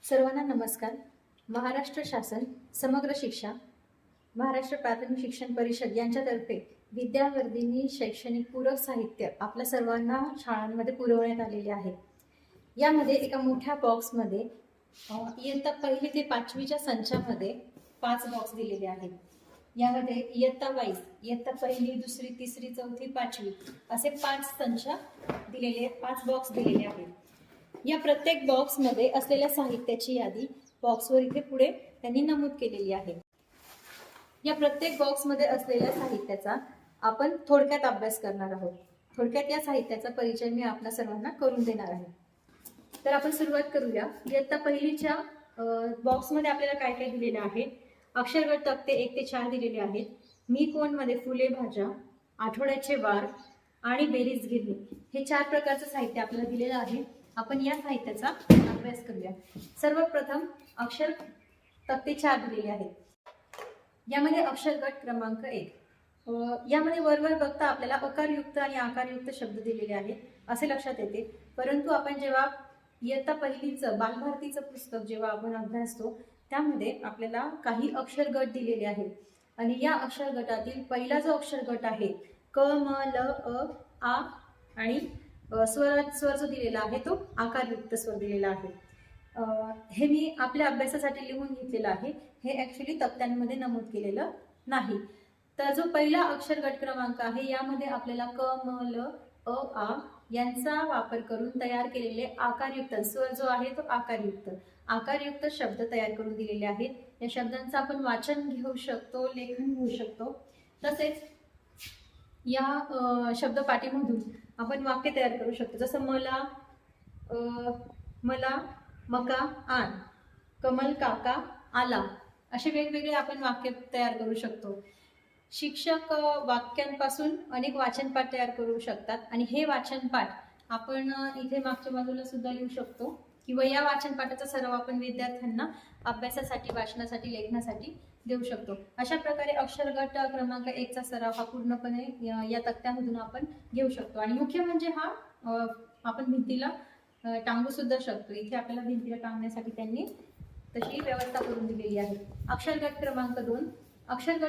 सर्वांना नमस्कार. महाराष्ट्र शासन समग्र शिक्षा, महाराष्ट्र प्राथमिक शिक्षण परिषद यांच्यातर्फे विद्यावर्धिनी शैक्षणिक पूरक साहित्य आपल्या सर्वांना शाळांमध्ये पुरवण्यात आलेले आहे. यामध्ये एका मोठ्या बॉक्समध्ये इयत्ता पहिली ते पाचवीच्या संचामध्ये 5 बॉक्स दिलेले आहेत. यामध्ये इयत्ता वाईज इयत्ता पहिली, दुसरी, तिसरी, चौथी, पाचवी असे 5 संच दिलेले, 5 बॉक्स दिलेले आहेत. या प्रत्येक बॉक्समध्ये असलेल्या साहित्याची यादी बॉक्सवर इथे पुढे त्यांनी नमूद केलेली आहे. या प्रत्येक बॉक्समध्ये असलेल्या साहित्याचा आपण थोडक्यात अभ्यास करणार आहोत. थोडक्यात या साहित्याचा परिचय मी आपल्या सर्वांना करून देणार आहे. तर आपण सुरुवात करूया. इयत्ता पहिलीच्या बॉक्समध्ये आपल्याला काय काय दिलेलं आहे. अक्षरगट तक्ते 1 ते 4 दिलेले आहेत. मी कोण मध्ये फुले भाज्या, आठवड्याचे वार आणि बेरीज गिरणी हे 4 प्रकारचं साहित्य आपल्याला दिलेलं आहे. आपण या साहित्याचा अभ्यास करूया. सर्वप्रथम अक्षर तक्ते 4 दिलेले आहेत. यामध्ये अक्षर गट क्रमांक 1. यामध्ये वर बघता आपल्याला अकारयुक्त आणि आकारयुक्त शब्द दिलेले आहेत असे लक्षात येते. परंतु आपण जेव्हा इयत्ता पहिलीचं बालभारतीचं पुस्तक जेव्हा आपण अभ्यासतो त्यामध्ये आपल्याला काही अक्षर गट दिलेले आहेत आणि या अक्षर गटातील पहिला जो अक्षर गट आहे क, म, ल, अ, आ आणि स्वर जो दिलेला आहे तो आकारयुक्त स्वर दिलेला आहे. हे मी आपल्या अभ्यासासाठी लिहून घेतलेलं आहे. हे ऍक्च्युली तक्त्यांमध्ये नमूद केलेलं नाही. तर जो पहिला अक्षर गट क्रमांक आहे यामध्ये आपल्याला क, म, ल, अ, आ यांचा वापर करून तयार केलेले आकारयुक्त स्वर जो आहे तो आकारयुक्त शब्द तयार करून दिलेले आहेत. या शब्दांचं आपण वाचन घेऊ शकतो, लेखन घेऊ शकतो. तसेच या शब्दपाठीमधून आपण वाक्य तयार करू शकतो. जसं मला मका आण, कमल काका आला असे वेगवेगळे आपण वाक्य तयार करू शकतो. शिक्षक वाक्यांपासून अनेक वाचनपाठ तयार करू शकतात आणि हे वाचनपाठ आपण इथे मागच्या बाजूला सुद्धा लिहू शकतो किंवा या वाचनपाठाचा सराव आपण विद्यार्थ्यांना अभ्यासासाठी, वाचनासाठी, लेखनासाठी देऊ शकतो. अशा प्रकारे अक्षर गट क्रमांक 1 चा सराव हा पूर्णपणे या तक्त्यामधून आपण घेऊ शकतो. आणि मुख्य म्हणजे हा आपण भिंतीला टांगू सुद्धा शकतो. इथे आपल्याला भिंतीला टांगण्यासाठी त्यांनी तशी व्यवस्था करून दिलेली आहे. अक्षर गट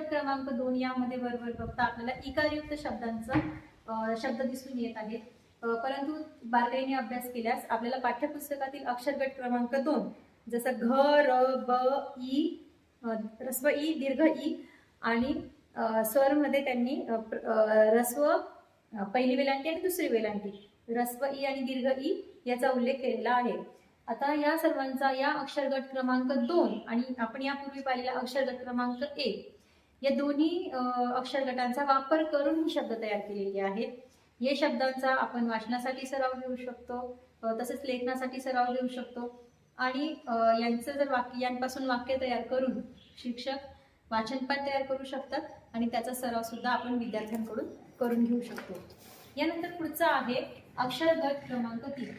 क्रमांक 2 यामध्ये वर बघता आपल्याला इकारयुक्त शब्दांचा शब्द दिसून येत आहेत. परंतु बारकाईने अभ्यास केल्यास आपल्याला पाठ्यपुस्तकातील अक्षर गट क्रमांक 2 जसं घ, र, ब, ई, ऱ्हस्व ई, दीर्घ ई आणि स्वरमध्ये त्यांनी ऱ्हस्व पहिली वेलांटी आणि दुसरी वेलांटी ऱ्हस्व ई आणि दीर्घ ई याचा उल्लेख केलेला आहे. आता या सर्वांचा या अक्षर गट क्रमांक 2 आणि आपण यापूर्वी पाहिलेला अक्षर गट क्रमांक 1 या दोन्ही अक्षर गटांचा वापर करून ही शब्द तयार केलेले आहेत. या शब्दांचा आपण वाचनासाठी सराव घेऊ शकतो, तसेच लेखनासाठी सराव घेऊ शकतो आणि यांचं जर यांपासून वाक्य तयार करून शिक्षक वाचनपाठ तयार करू शकतात आणि त्याचा सराव सुद्धा आपण विद्यार्थ्यांकडून करून घेऊ शकतो. यानंतर पुढचा आहे अक्षर गट क्रमांक 3.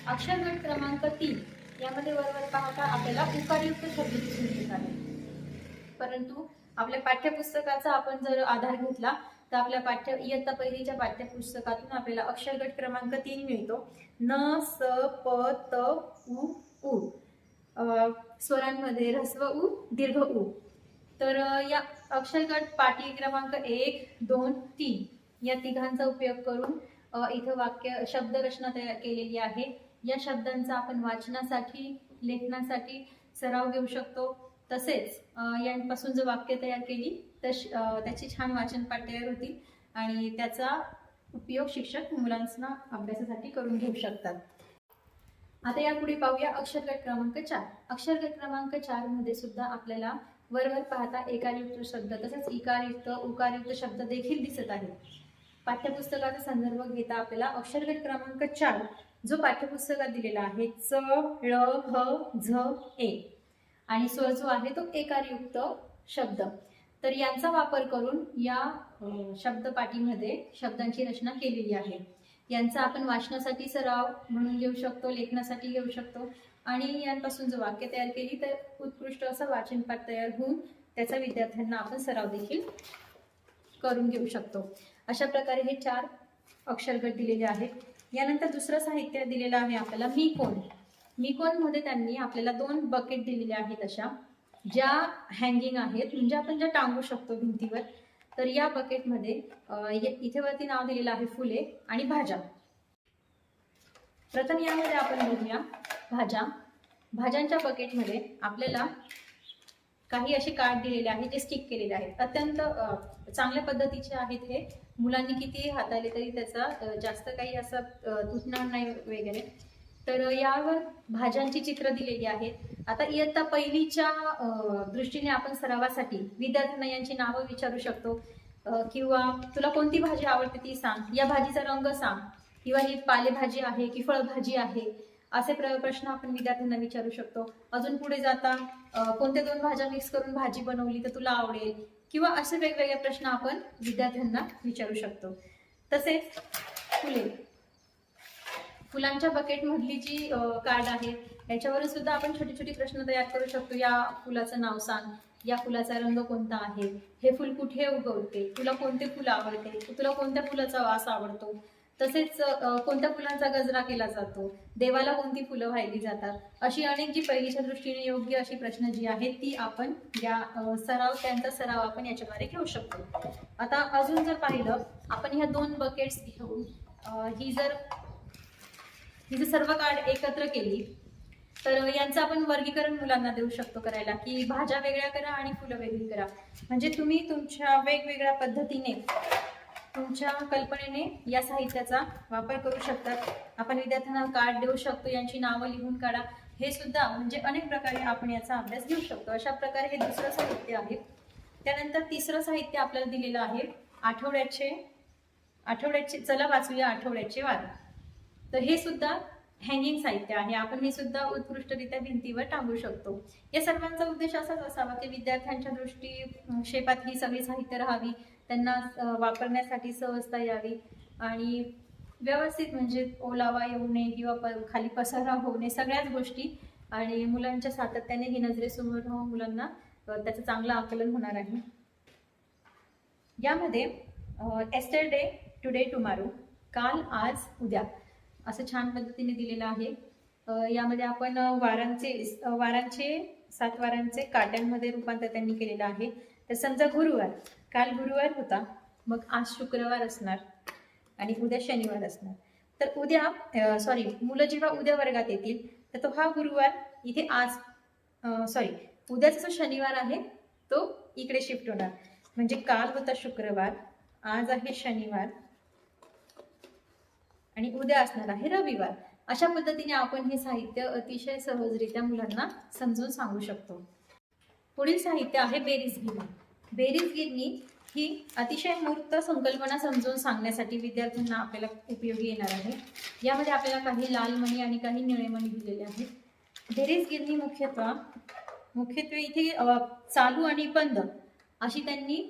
अक्षर गट क्रमांक 3 यामध्ये वर पाहता आपल्याला उकारयुक्त शब्द दिसून येत आहेत. परंतु आपल्या पाठ्यपुस्तकाचा आपण जर आधार घेतला तर आपल्या इयत्ता पहिलीच्या पाठ्यपुस्तकातून आपल्याला अक्षर गट क्रमांक 3 मिळतो. न, स, प, त, उ, उ स्वरांमध्ये ऱ्हस्व उ, दीर्घ उ. तर या अक्षर गट पाटी क्रमांक 1, 2, 3 या तिघांचा उपयोग करून इथं वाक्य शब्द रचना तयार केलेली आहे. या शब्दांचा आपण वाचनासाठी, लेखनासाठी सराव घेऊ शकतो. तसेच यांपासून जर वाक्य तयार केली तर त्याची छान वाचनपाठ तयार होतील आणि त्याचा उपयोग शिक्षक मुलांना अभ्यासासाठी करून घेऊ शकतात. आता यापुढे पाहूया अक्षर गट क्रमांक 4. अक्षर गट क्रमांक 4 मध्ये सुद्धा आपल्याला वर पाहता एकारयुक्त शब्द तसेच इकारयुक्त, उकारयुक्त शब्द देखील दिसत आहेत. पाठ्यपुस्तकाचा संदर्भ घेता आपल्याला अक्षर गट क्रमांक 4 जो पाठ्यपुस्तकात दिलेला आहे च, ळ, ह, झ, ए आणि स्वर जो आहे तो एकारयुक्त शब्द. तर यांचा वापर करून या शब्दपाठीमध्ये शब्दांची रचना केलेली आहे. यांचा आपण वाचनासाठी सराव म्हणून घेऊ शकतो, लेखनासाठी घेऊ शकतो आणि यांपासून जर वाक्य तयार केली तर उत्कृष्ट असं वाचनपाठ तयार होऊन त्याचा विद्यार्थ्यांना आपण सराव देखील करून घेऊ शकतो. अशा प्रकारे हे 4 अक्षर गट दिलेले आहेत. यानंतर दुसरं साहित्य दिलेलं आहे आपल्याला मी कोण. निकोन मध्ये त्यांनी आपल्याला 2 बकेट दिलेले आहेत अशा, ज्या हँगिंग आहेत, म्हणजे आपण ज्या टांगू शकतो भिंतीवर. तर या बकेटमध्ये इथे वरती नाव दिलेलं आहे फुले आणि भाज्या. प्रथम यामध्ये आपण बघूया भाज्या. भाज्यांच्या बकेटमध्ये आपल्याला काही असे कार्ड दिलेले आहेत जे स्टिक केलेले आहेत. अत्यंत चांगल्या पद्धतीचे आहेत हे. मुलांनी किती हाताळले तरी त्याचा जास्त काही असं तुटणार नाही वगैरे. तर यावर भाज्यांची चित्र दिलेली आहेत. आता इयत्ता पहिलीच्या दृष्टीने आपण सरावासाठी विद्यार्थ्यांना यांची नावं विचारू शकतो, किंवा तुला कोणती भाजी आवडते ती सांग, या भाजीचा रंग सांग, किंवा ही पालेभाजी आहे की फळभाजी आहे, असे प्रश्न आपण विद्यार्थ्यांना विचारू शकतो. अजून पुढे जाता कोणत्या 2 भाज्या मिक्स करून भाजी बनवली तर तुला आवडेल, किंवा असे वेगवेगळे प्रश्न आपण विद्यार्थ्यांना विचारू शकतो. तसेच फुलांच्या बकेट मधली जी कार्ड आहे याच्यावरून सुद्धा आपण छोटे छोटे प्रश्न तयार करू शकतो. या फुलाचं नाव सांग, या फुलाचा रंग कोणता आहे, हे फुल कुठे उगवते, तुला कोणते फुल आवडते, तुला कोणत्या फुलाचा वास आवडतो, तसेच कोणत्या फुलांचा गजरा केला जातो, देवाला कोणती फुलं वाहिली जातात, अशी अनेक जी पहिलीच्या दृष्टीने योग्य अशी प्रश्न जी आहेत ती आपण या त्यांचा सराव आपण याच्याद्वारे घेऊ शकतो. आता अजून जर पाहिलं आपण ह्या 2 बकेट्स घेऊन ही जर सर्व कार्ड एकत्र केली तर यांचं आपण वर्गीकरण मुलांना देऊ शकतो करायला, की भाज्या वेगळ्या करा आणि फुलं वेगळी करा. म्हणजे तुम्ही तुमच्या वेगवेगळ्या पद्धतीने तुमच्या कल्पनेने या साहित्याचा वापर करू शकतात. आपण विद्यार्थ्यांना कार्ड देऊ शकतो, यांची नावं लिहून काढा, हे सुद्धा म्हणजे अनेक प्रकारे आपण याचा अभ्यास घेऊ शकतो. अशा प्रकारे हे दुसरं साहित्य आहे. त्यानंतर तिसरं साहित्य आपल्याला दिलेलं आहे आठवड्याचे चला वाचूया आठवड्याचे वार. तर हे सुद्धा हँगिंग साहित्य आहे. आपण हे सुद्धा उत्कृष्टरित्या भिंतीवर टांगू शकतो. या सर्वांचा उद्देश असाच असावा की विद्यार्थ्यांच्या दृष्टिक्षेपात ही सगळी साहित्य राहावी, त्यांना वापरण्यासाठी सहजता यावी आणि व्यवस्थित म्हणजे ओलावा येऊ नये किंवा खाली पसारा होऊ नये, सगळ्याच गोष्टी, आणि मुलांच्या सातत्याने ही नजरेसमोर राहून मुलांना त्याचं चांगलं आकलन होणार आहे. यामध्ये एस्टरडे, टुडे, टुमारो, काल, आज, उद्या असं छान पद्धतीने दिलेलं आहे. यामध्ये आपण वारांचे 7 वारांचे काट्यांमध्ये रूपांतर त्यांनी केलेलं आहे. तर समजा गुरुवार, काल गुरुवार होता, मग आज शुक्रवार असणार आणि उद्या शनिवार असणार. तर मुलं जेव्हा उद्या वर्गात येतील तर तो हा गुरुवार इथे उद्याचा जो शनिवार आहे तो इकडे शिफ्ट होणार. म्हणजे काल होता शुक्रवार, आज आहे शनिवार आणि उद्या असणार आहे रविवार. अशा पद्धतीने आपण हे साहित्य अतिशय सहजरित्या मुलांना समजून सांगू शकतो. पुढील साहित्य आहे बेरीजगिरणी. बेरीजगिरणी ही अतिशय मूर्त संकल्पना समजून सांगण्यासाठी विद्यार्थ्यांना आपल्याला उपयोगी येणार आहे. यामध्ये आपल्याला काही लाल मणी आणि काही निळे मणी दिलेले आहेत. बेरीजगिरणी मुख्यत्वे इथे चालू आणि बंद अशी त्यांनी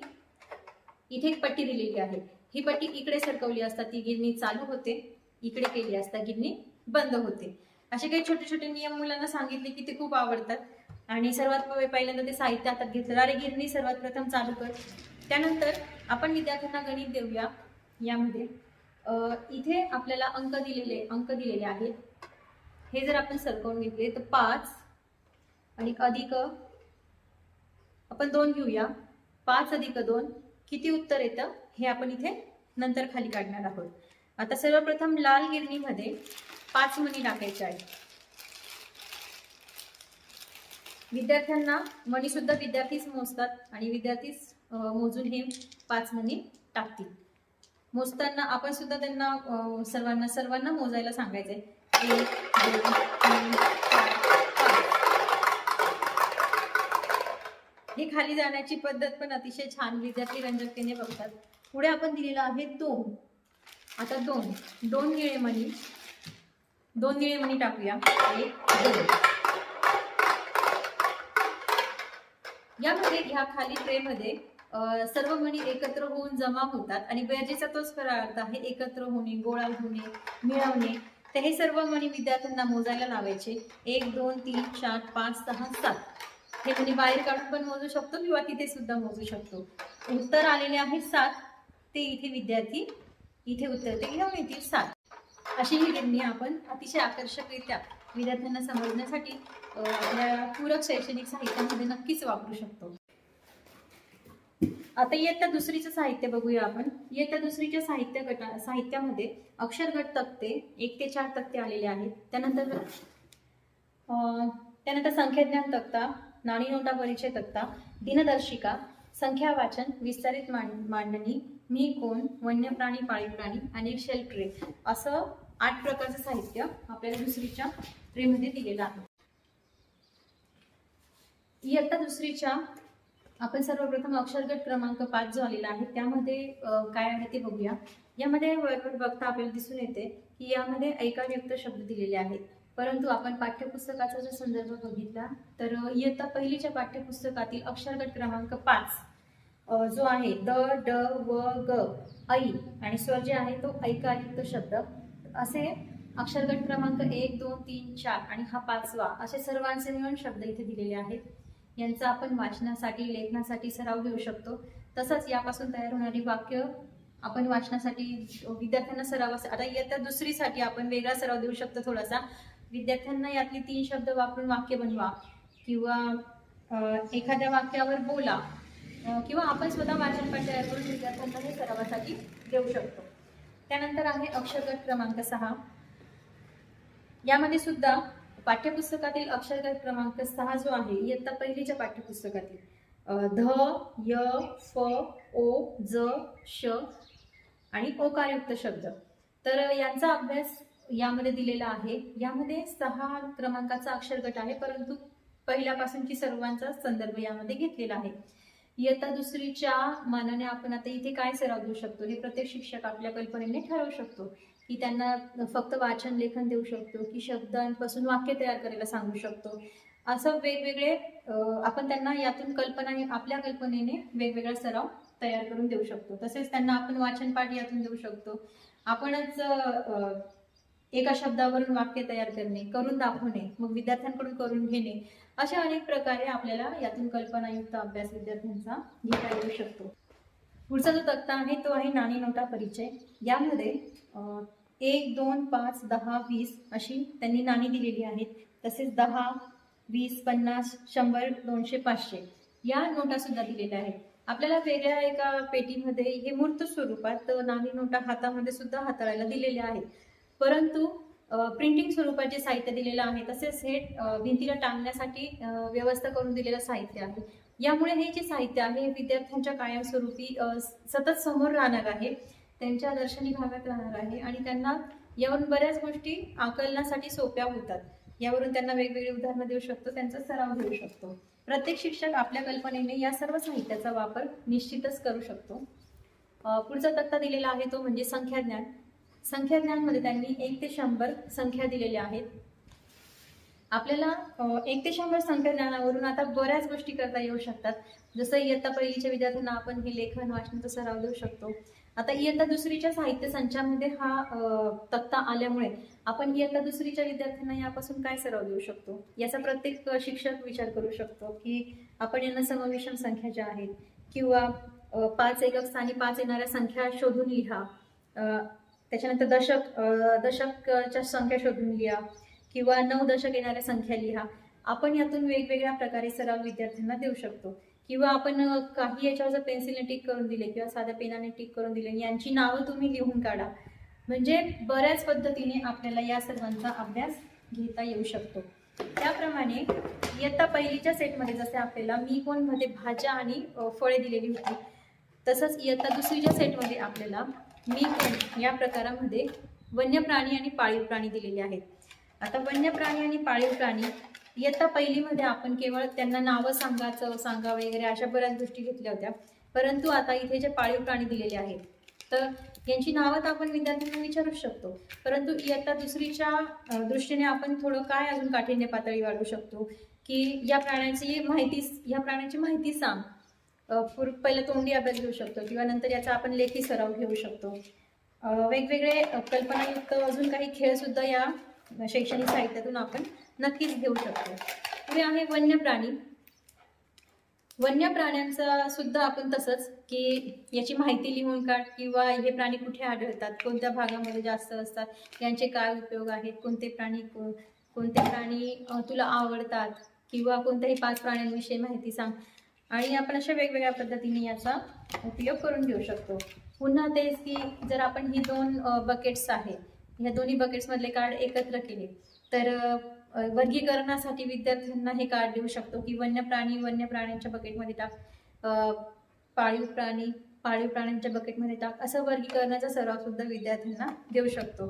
इथे एक पट्टी दिलेली आहे. ही पट्टी इकडे सरकवली असता ती गिरणी चालू होते, इकडे केली असता गिरणी बंद होते. असे काही छोटे छोटे नियम मुलांना सांगितले की ते खूप आवडतात. आणि सर्वात पहिल्यांदा ते साहित्य हातात घेतलं, अरे गिरणी सर्वात प्रथम चालू कर. त्यानंतर आपण विद्यार्थ्यांना गणित देऊया. यामध्ये इथे आपल्याला अंक दिलेले आहेत. हे जर आपण सरकवून घेतले तर 5 आणि अधिक आपण 2 घेऊया. 5 अधिक 2 किती उत्तर येतं हे आपण इथे नंतर खाली काढणार आहोत. आता सर्वप्रथम लाल गिरणीमध्ये 5 मणी टाकायचे आहेत. विद्यार्थ्यांना मणी सुद्धा विद्यार्थीच मोजतात आणि विद्यार्थीच मोजून हे 5 मणी टाकतील. मोजताना आपण सुद्धा त्यांना सर्वांना मोजायला सांगायचंय. 1 2 3 4 5. ही खाली जाण्याची पद्धत पण अतिशय छान विद्यार्थी रंजकतेने बघतात. पुढे आपण दिलेला आहे 2. आता 2 निळे मणी टाकूया. 1 2. यामध्ये ह्या खाली ट्रेमध्ये सर्व मणी एकत्र होऊन जमा होतात आणि बेरजेचा तोच खरा अर्थ आहे, एकत्र होणे, गोळा होणे, मिळवणे. तर हे सर्व मणी विद्यार्थ्यांना मोजायला लावायचे. 1 2 3 4 5 6 7. हे मणी बाहेर काढून पण मोजू शकतो किंवा तिथे सुद्धा मोजू शकतो. उत्तर आलेले आहे 7. ते इथे विद्यार्थी इथे उत्तर ते घेऊन येतील 7. अशी ही गिरणी आपण अतिशय आकर्षकरित्या विद्यार्थ्यांना समजण्यासाठी आपल्या पूरक शैक्षणिक साहित्यामध्ये नक्कीच वापरू शकतो. आता इयत्ता दुसरीचं साहित्य बघूया आपण. इयत्ता दुसरीच्या साहित्यामध्ये अक्षरगट तक्ते 1 ते 4 तक्ते आलेले आहेत. त्यानंतर संख्याज्ञान तक्ता, नाणी नोटा परिचय तक्ता, दिनदर्शिका, संख्या वाचन, विस्तारित मांडणी, मी कोण, वन्य प्राणी, पाळीव प्राणी आणि एक शेल्फ ट्रे, असं 8 प्रकारचं साहित्य आपल्याला दुसरीच्या ट्रेमध्ये दिलेलं आहे. इयत्ता दुसरीच्या आपण सर्वप्रथम अक्षरगट क्रमांक 5 जो आलेला आहे त्यामध्ये काय आहे ते बघूया. यामध्ये वर बघता आपल्याला दिसून येते की यामध्ये ऐकारयुक्त शब्द दिलेले आहेत. परंतु आपण पाठ्यपुस्तकाचा जर संदर्भ बघितला तर इयत्ता पहिलीच्या पाठ्यपुस्तकातील अक्षरगट क्रमांक 5 जो आहे द, ड, व, ग, ऐ आणि स्वर जे आहे तो ऐकारयुक्त शब्द, असे अक्षरगट क्रमांक 1, 2, 3, 4 आणि हा 5वा असे सर्वांचे मिळून शब्द इथे दिलेले आहेत. यांचा आपण वाचनासाठी, लेखनासाठी सराव घेऊ शकतो. तसंच यापासून तयार होणारी वाक्य आपण वाचनासाठी विद्यार्थ्यांना सराव, आता इयत्ता दुसरीसाठी आपण वेगळा सराव देऊ शकतो थोडासा. विद्यार्थ्यांना यातली 3 शब्द वापरून वाक्य बनवा किंवा एखाद्या वाक्यावर बोला किंवा आपण स्वतः वाचनपाठ तयार करून विद्यार्थ्यांना हे सरावासाठी देऊ शकतो. त्यानंतर आहे अक्षरगट क्रमांक 6. यामध्ये सुद्धा पाठ्यपुस्तकातील अक्षरगट क्रमांक 6 जो आहे इयत्ता पहिलीच्या पाठ्यपुस्तकातील ध, य, फ, ओ, ज, श आणि ओकारयुक्त शब्द, तर यांचा अभ्यास यामध्ये दिलेला आहे. यामध्ये 6 क्रमांकाचा अक्षरगट आहे, परंतु पहिल्यापासूनची सर्वांचा संदर्भ यामध्ये घेतलेला आहे. इयत्ता दुसरीच्या मानाने आपण आता इथे काय सराव देऊ शकतो हे प्रत्येक शिक्षक आपल्या कल्पनेने ठरवू शकतो. की त्यांना फक्त वाचन लेखन देऊ शकतो की शब्दांपासून वाक्य तयार करायला सांगू शकतो. असं वेगवेगळे आपण त्यांना यातून कल्पना, आपल्या कल्पनेने वेगवेगळा सराव तयार करून देऊ शकतो. तसेच त्यांना आपण वाचनपाठ यातून देऊ शकतो. आपणच एका शब्दावरून वाक्य तयार करणे, करून दाखवणे, मग विद्यार्थ्यांकडून करून घेणे, अशा अनेक प्रकारे आपल्याला यातून कल्पनायुक्त अभ्यास विद्यार्थ्यांचा घेता येऊ शकतो. पुढचा जो तक्ता आहे तो आहे नाणी नोटा परिचय. यामध्ये 1, 2, 5, 10, 20 अशी त्यांनी नाणी दिलेली आहेत. तसेच 10, 20, 50, 100, 200, 500 या नोटा सुद्धा दिलेल्या आहेत. आपल्याला वेगळ्या एका पेटीमध्ये हे मूर्त स्वरूपात नाणी नोटा हातामध्ये सुद्धा हाताळायला दिलेल्या आहेत. परंतु प्रिंटिंग स्वरूपाचे साहित्य दिलेलं आहे. तसेच हे भिंतीला टांगण्यासाठी व्यवस्था करून दिलेलं साहित्य आहे. यामुळे हे जे साहित्य आहे विद्यार्थ्यांच्या कायमस्वरूपी सतत समोर राहणार आहे, त्यांच्या दर्शनी भागात राहणार आहे आणि त्यांना यावरून बऱ्याच गोष्टी आकलनासाठी सोप्या होतात. यावरून त्यांना वेगवेगळी उदाहरणं देऊ शकतो, त्यांचा सराव घेऊ शकतो. प्रत्येक शिक्षक आपल्या कल्पनेने या सर्व साहित्याचा वापर निश्चितच करू शकतो. पुढचा तक्ता दिलेला आहे तो म्हणजे संख्याज्ञान. संख्याज्ञानमध्ये त्यांनी 1 ते 100 संख्या दिलेल्या आहेत. आपल्याला 1 ते 100 संख्याज्ञानावरून आता बऱ्याच गोष्टी करता येऊ शकतात. जसं इयत्ता पहिलीच्या विद्यार्थ्यांना आपण हे लेखन वाचनाचा सराव देऊ शकतो. आता इयत्ता दुसरीच्या साहित्य संचामध्ये हा तक्ता आल्यामुळे आपण इयत्ता दुसरीच्या विद्यार्थ्यांना यापासून काय सराव देऊ शकतो याचा प्रत्येक शिक्षक विचार करू शकतो की आपण यांना समविषम संख्या ज्या आहेत किंवा 5 एकक स्थानी 5 येणाऱ्या संख्या शोधून लिहा, त्याच्यानंतर दशकच्या संख्या शोधून लिहा किंवा 9 दशक येणाऱ्या संख्या लिहा. आपण यातून वेगवेगळ्या प्रकारे सराव विद्यार्थ्यांना देऊ शकतो. किंवा आपण काही याच्यावर जर पेन्सिलने टिक करून दिले किंवा साध्या पेनाने टिक करून दिले, यांची नावं तुम्ही लिहून काढा. म्हणजे बऱ्याच पद्धतीने आपल्याला या सर्वांचा अभ्यास घेता येऊ शकतो. त्याप्रमाणे इयत्ता पहिलीच्या सेटमध्ये जसे आपल्याला मी कोण मध्ये भाज्या आणि फळे दिलेली होती, तसंच इयत्ता दुसरीच्या सेटमध्ये आपल्याला मी कोण या प्रकारामध्ये वन्य प्राणी आणि पाळीव प्राणी दिलेले आहेत. आता वन्य प्राणी आणि पाळीव प्राणी इयत्ता पहिलीमध्ये आपण केवळ त्यांना नावं सांगा वगैरे अशा बऱ्याच गोष्टी घेतल्या होत्या. परंतु आता इथे जे पाळीव प्राणी दिलेले आहेत तर यांची नावं तर आपण विद्यार्थ्यांना विचारू शकतो. परंतु इयत्ता दुसरीच्या दृष्टीने आपण थोडं काय अजून काठिण्य पातळी वाढवू शकतो की या प्राण्याची माहिती सांग. पहिला तोंडी अभ्यास घेऊ शकतो किंवा नंतर याचा आपण लेखी सराव घेऊ शकतो. वेगवेगळे कल्पनायुक्त अजून काही खेळ सुद्धा या शैक्षणिक साहित्यातून आपण नक्कीच घेऊ शकतो. पुढे आहे वन्य प्राणी. वन्य प्राण्यांचा सुद्धा आपण तसंच की याची माहिती लिहून काढ किंवा हे प्राणी कुठे आढळतात, कोणत्या भागामध्ये जास्त असतात, यांचे काय उपयोग आहेत, कोणते प्राणी कोणते प्राणी तुला आवडतात किंवा कोणत्याही 5 प्राण्यांविषयी माहिती सांग. आणि आपण अशा वेगवेगळ्या पद्धतीने याचा उपयोग करून घेऊ शकतो. पुन्हा तेच की जर आपण ही 2 बकेट्स आहेत, ह्या दोन्ही बकेट्समधले कार्ड एकत्र केले तर वर्गीकरणासाठी विद्यार्थ्यांना हे कार्ड देऊ शकतो की वन्य प्राण्यांच्या बकेटमध्ये टाक, पाळीव प्राण्यांच्या बकेटमध्ये टाक, असं वर्गीकरणाचा सराव सुद्धा विद्यार्थ्यांना देऊ शकतो.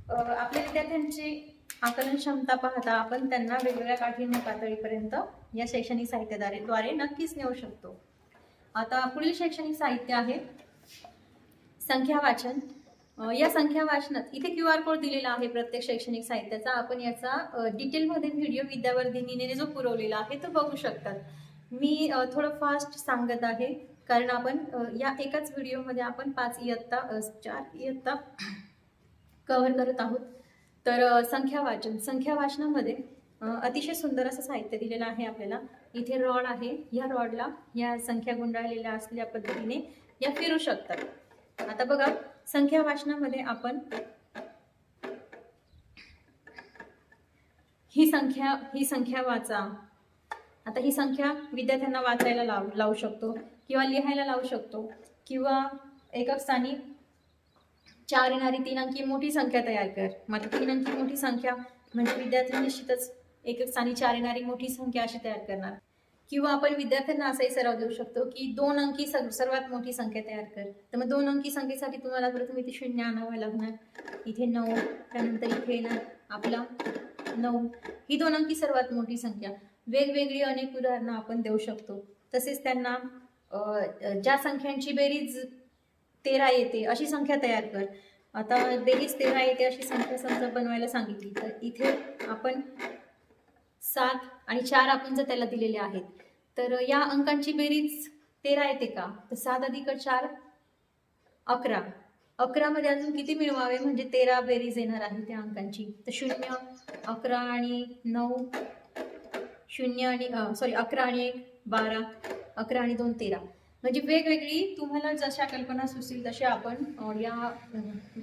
आपल्या विद्यार्थ्यांची आकलन क्षमता पाहता आपण त्यांना वेगवेगळ्या काठिण्य पातळीपर्यंत या शैक्षणिक साहित्याद्वारे नक्कीच नेऊ शकतो. आता पुढील शैक्षणिक साहित्य आहे संख्या वाचन. या संख्या वाचनात इथे QR कोड दिलेला आहे प्रत्येक शैक्षणिक साहित्याचा. आपण याचा डिटेलमध्ये व्हिडिओ विद्यावर्धिनीने जो पुरवलेला आहे तो बघू शकतात. मी थोडं फास्ट सांगत आहे कारण आपण या एकाच व्हिडिओमध्ये आपण 4 इयत्ता कव्हर करत आहोत. तर संख्या वाचनामध्ये अतिशय सुंदर असं साहित्य दिलेलं आहे आपल्याला. इथे रॉड आहे, या रॉडला या संख्या गुंडाळलेल्या असलेल्या पद्धतीने या फिरू शकतात. आता बघा, संख्या वाचनामध्ये आपण ही संख्या वाचा. आता ही संख्या विद्यार्थ्यांना वाचायला लावू शकतो किंवा लिहायला लावू शकतो किंवा एकक स्थानी 4 येणारी 3 अंकी मोठी संख्या तयार कर. मग 3 अंकी मोठी संख्या म्हणजे विद्यार्थी निश्चितच एकक स्थानी 4 येणारी मोठी संख्या अशी तयार करणार. किंवा आपण विद्यार्थ्यांना असाही सराव देऊ शकतो की 2 अंकी सर्वात मोठी संख्या तयार कर. तर मग 2 अंकी संख्येसाठी तुम्हाला प्रथम इथे 0 आणावं लागणार, इथे 9, त्यानंतर इथे येणार आपला 9. ही 2 अंकी सर्वात मोठी संख्या. वेगवेगळी अनेक उदाहरणं आपण देऊ शकतो. तसेच त्यांना ज्या संख्यांची बेरीज 13 येते अशी संख्या तयार कर. आता बेरीज 13 येते अशी संख्या समजा बनवायला सांगितली तर इथे आपण 7 आणि 4 आपण जर त्याला दिलेले आहेत तर या अंकांची बेरीज 13 येते का? तर 7 अधिक 4 11. 11 मध्ये अजून किती मिळवावे म्हणजे 13 बेरीज येणार आहे त्या अंकांची. तर 0, 11 आणि 9, 11 आणि 1 12, 11 आणि 2 13. म्हणजे वेगवेगळी तुम्हाला जशा कल्पना सुचतील तशा आपण या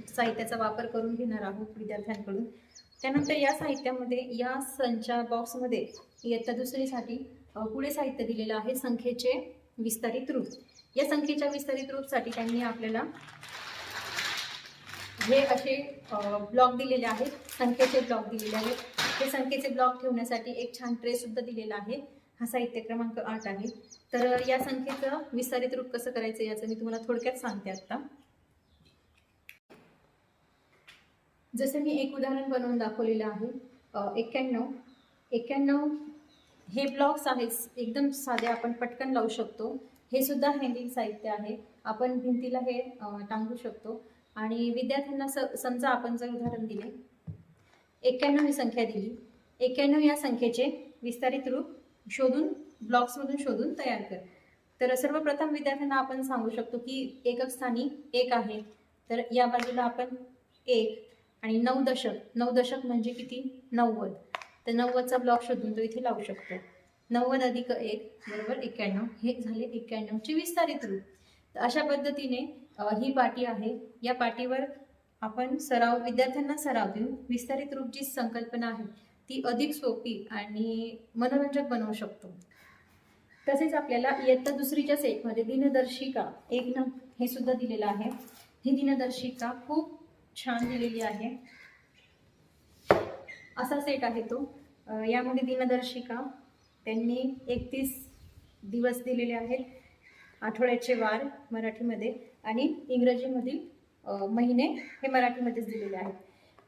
साहित्याचा वापर करून घेणार आहोत विद्यार्थ्यांकडून. त्यानंतर या साहित्यामध्ये या बॉक्समध्ये इयत्ता दुसरीसाठी पुढे साहित्य दिलेलं आहे संख्येचे विस्तारित रूप. या संख्येच्या विस्तारित रूपसाठी त्यांनी आपल्याला हे असे ब्लॉक दिलेले आहेत, संख्येचे ब्लॉक दिलेले आहेत. हे संख्येचे ब्लॉक ठेवण्यासाठी एक छान ट्रे सुद्धा दिलेला आहे. हा साहित्य क्रमांक 8 आहे. तर या संख्येचं विस्तारित रूप कसं करायचं याचं मी तुम्हाला थोडक्यात सांगते आता. जसं मी एक उदाहरण बनवून दाखवलेलं आहे. 91 हे ब्लॉक्स आहेत एकदम साधे, आपण पटकन लावू शकतो. हे सुद्धा हँगिंग साहित्य आहे, आपण भिंतीला हे टांगू शकतो. आणि विद्यार्थ्यांना समजा आपण जर उदाहरण दिले 91 ही संख्या दिली, 91 या संख्येचे विस्तारित रूप ब्लॉक्समधून शोधून तयार कर. तर सर्वप्रथम विद्यार्थ्यांना आपण सांगू शकतो की एकक स्थानी 1 आहे, तर या बाजूला आपण 1 आणि 9 दशक म्हणजे किती 90. तर 90चा ब्लॉक शोधून तो इथे लावू शकतो. 90 अधिक 1 बरोबर 91. हे झाले 91चे विस्तारित रूप. तर अशा पद्धतीने ही पाटी आहे, या पाटीवर आपण विद्यार्थ्यांना सराव देऊन विस्तारित रूप जी संकल्पना आहे ती अधिक सोपी आणि मनोरंजक बनवू शकतो. तसेच आपल्याला इयत्ता दुसरीच्या सेटमध्ये दिनदर्शिका 1 नंबर हे सुद्धा दिलेलं आहे. ही दिनदर्शिका खूप छान दिलेली आहे. असा सेट आहे तो. यामध्ये दिनदर्शिका त्यांनी 31 दिवस दिलेले आहेत, आठवड्याचे वार मराठीमध्ये आणि इंग्रजीमधील महिने हे मराठीमध्येच दिलेले आहेत.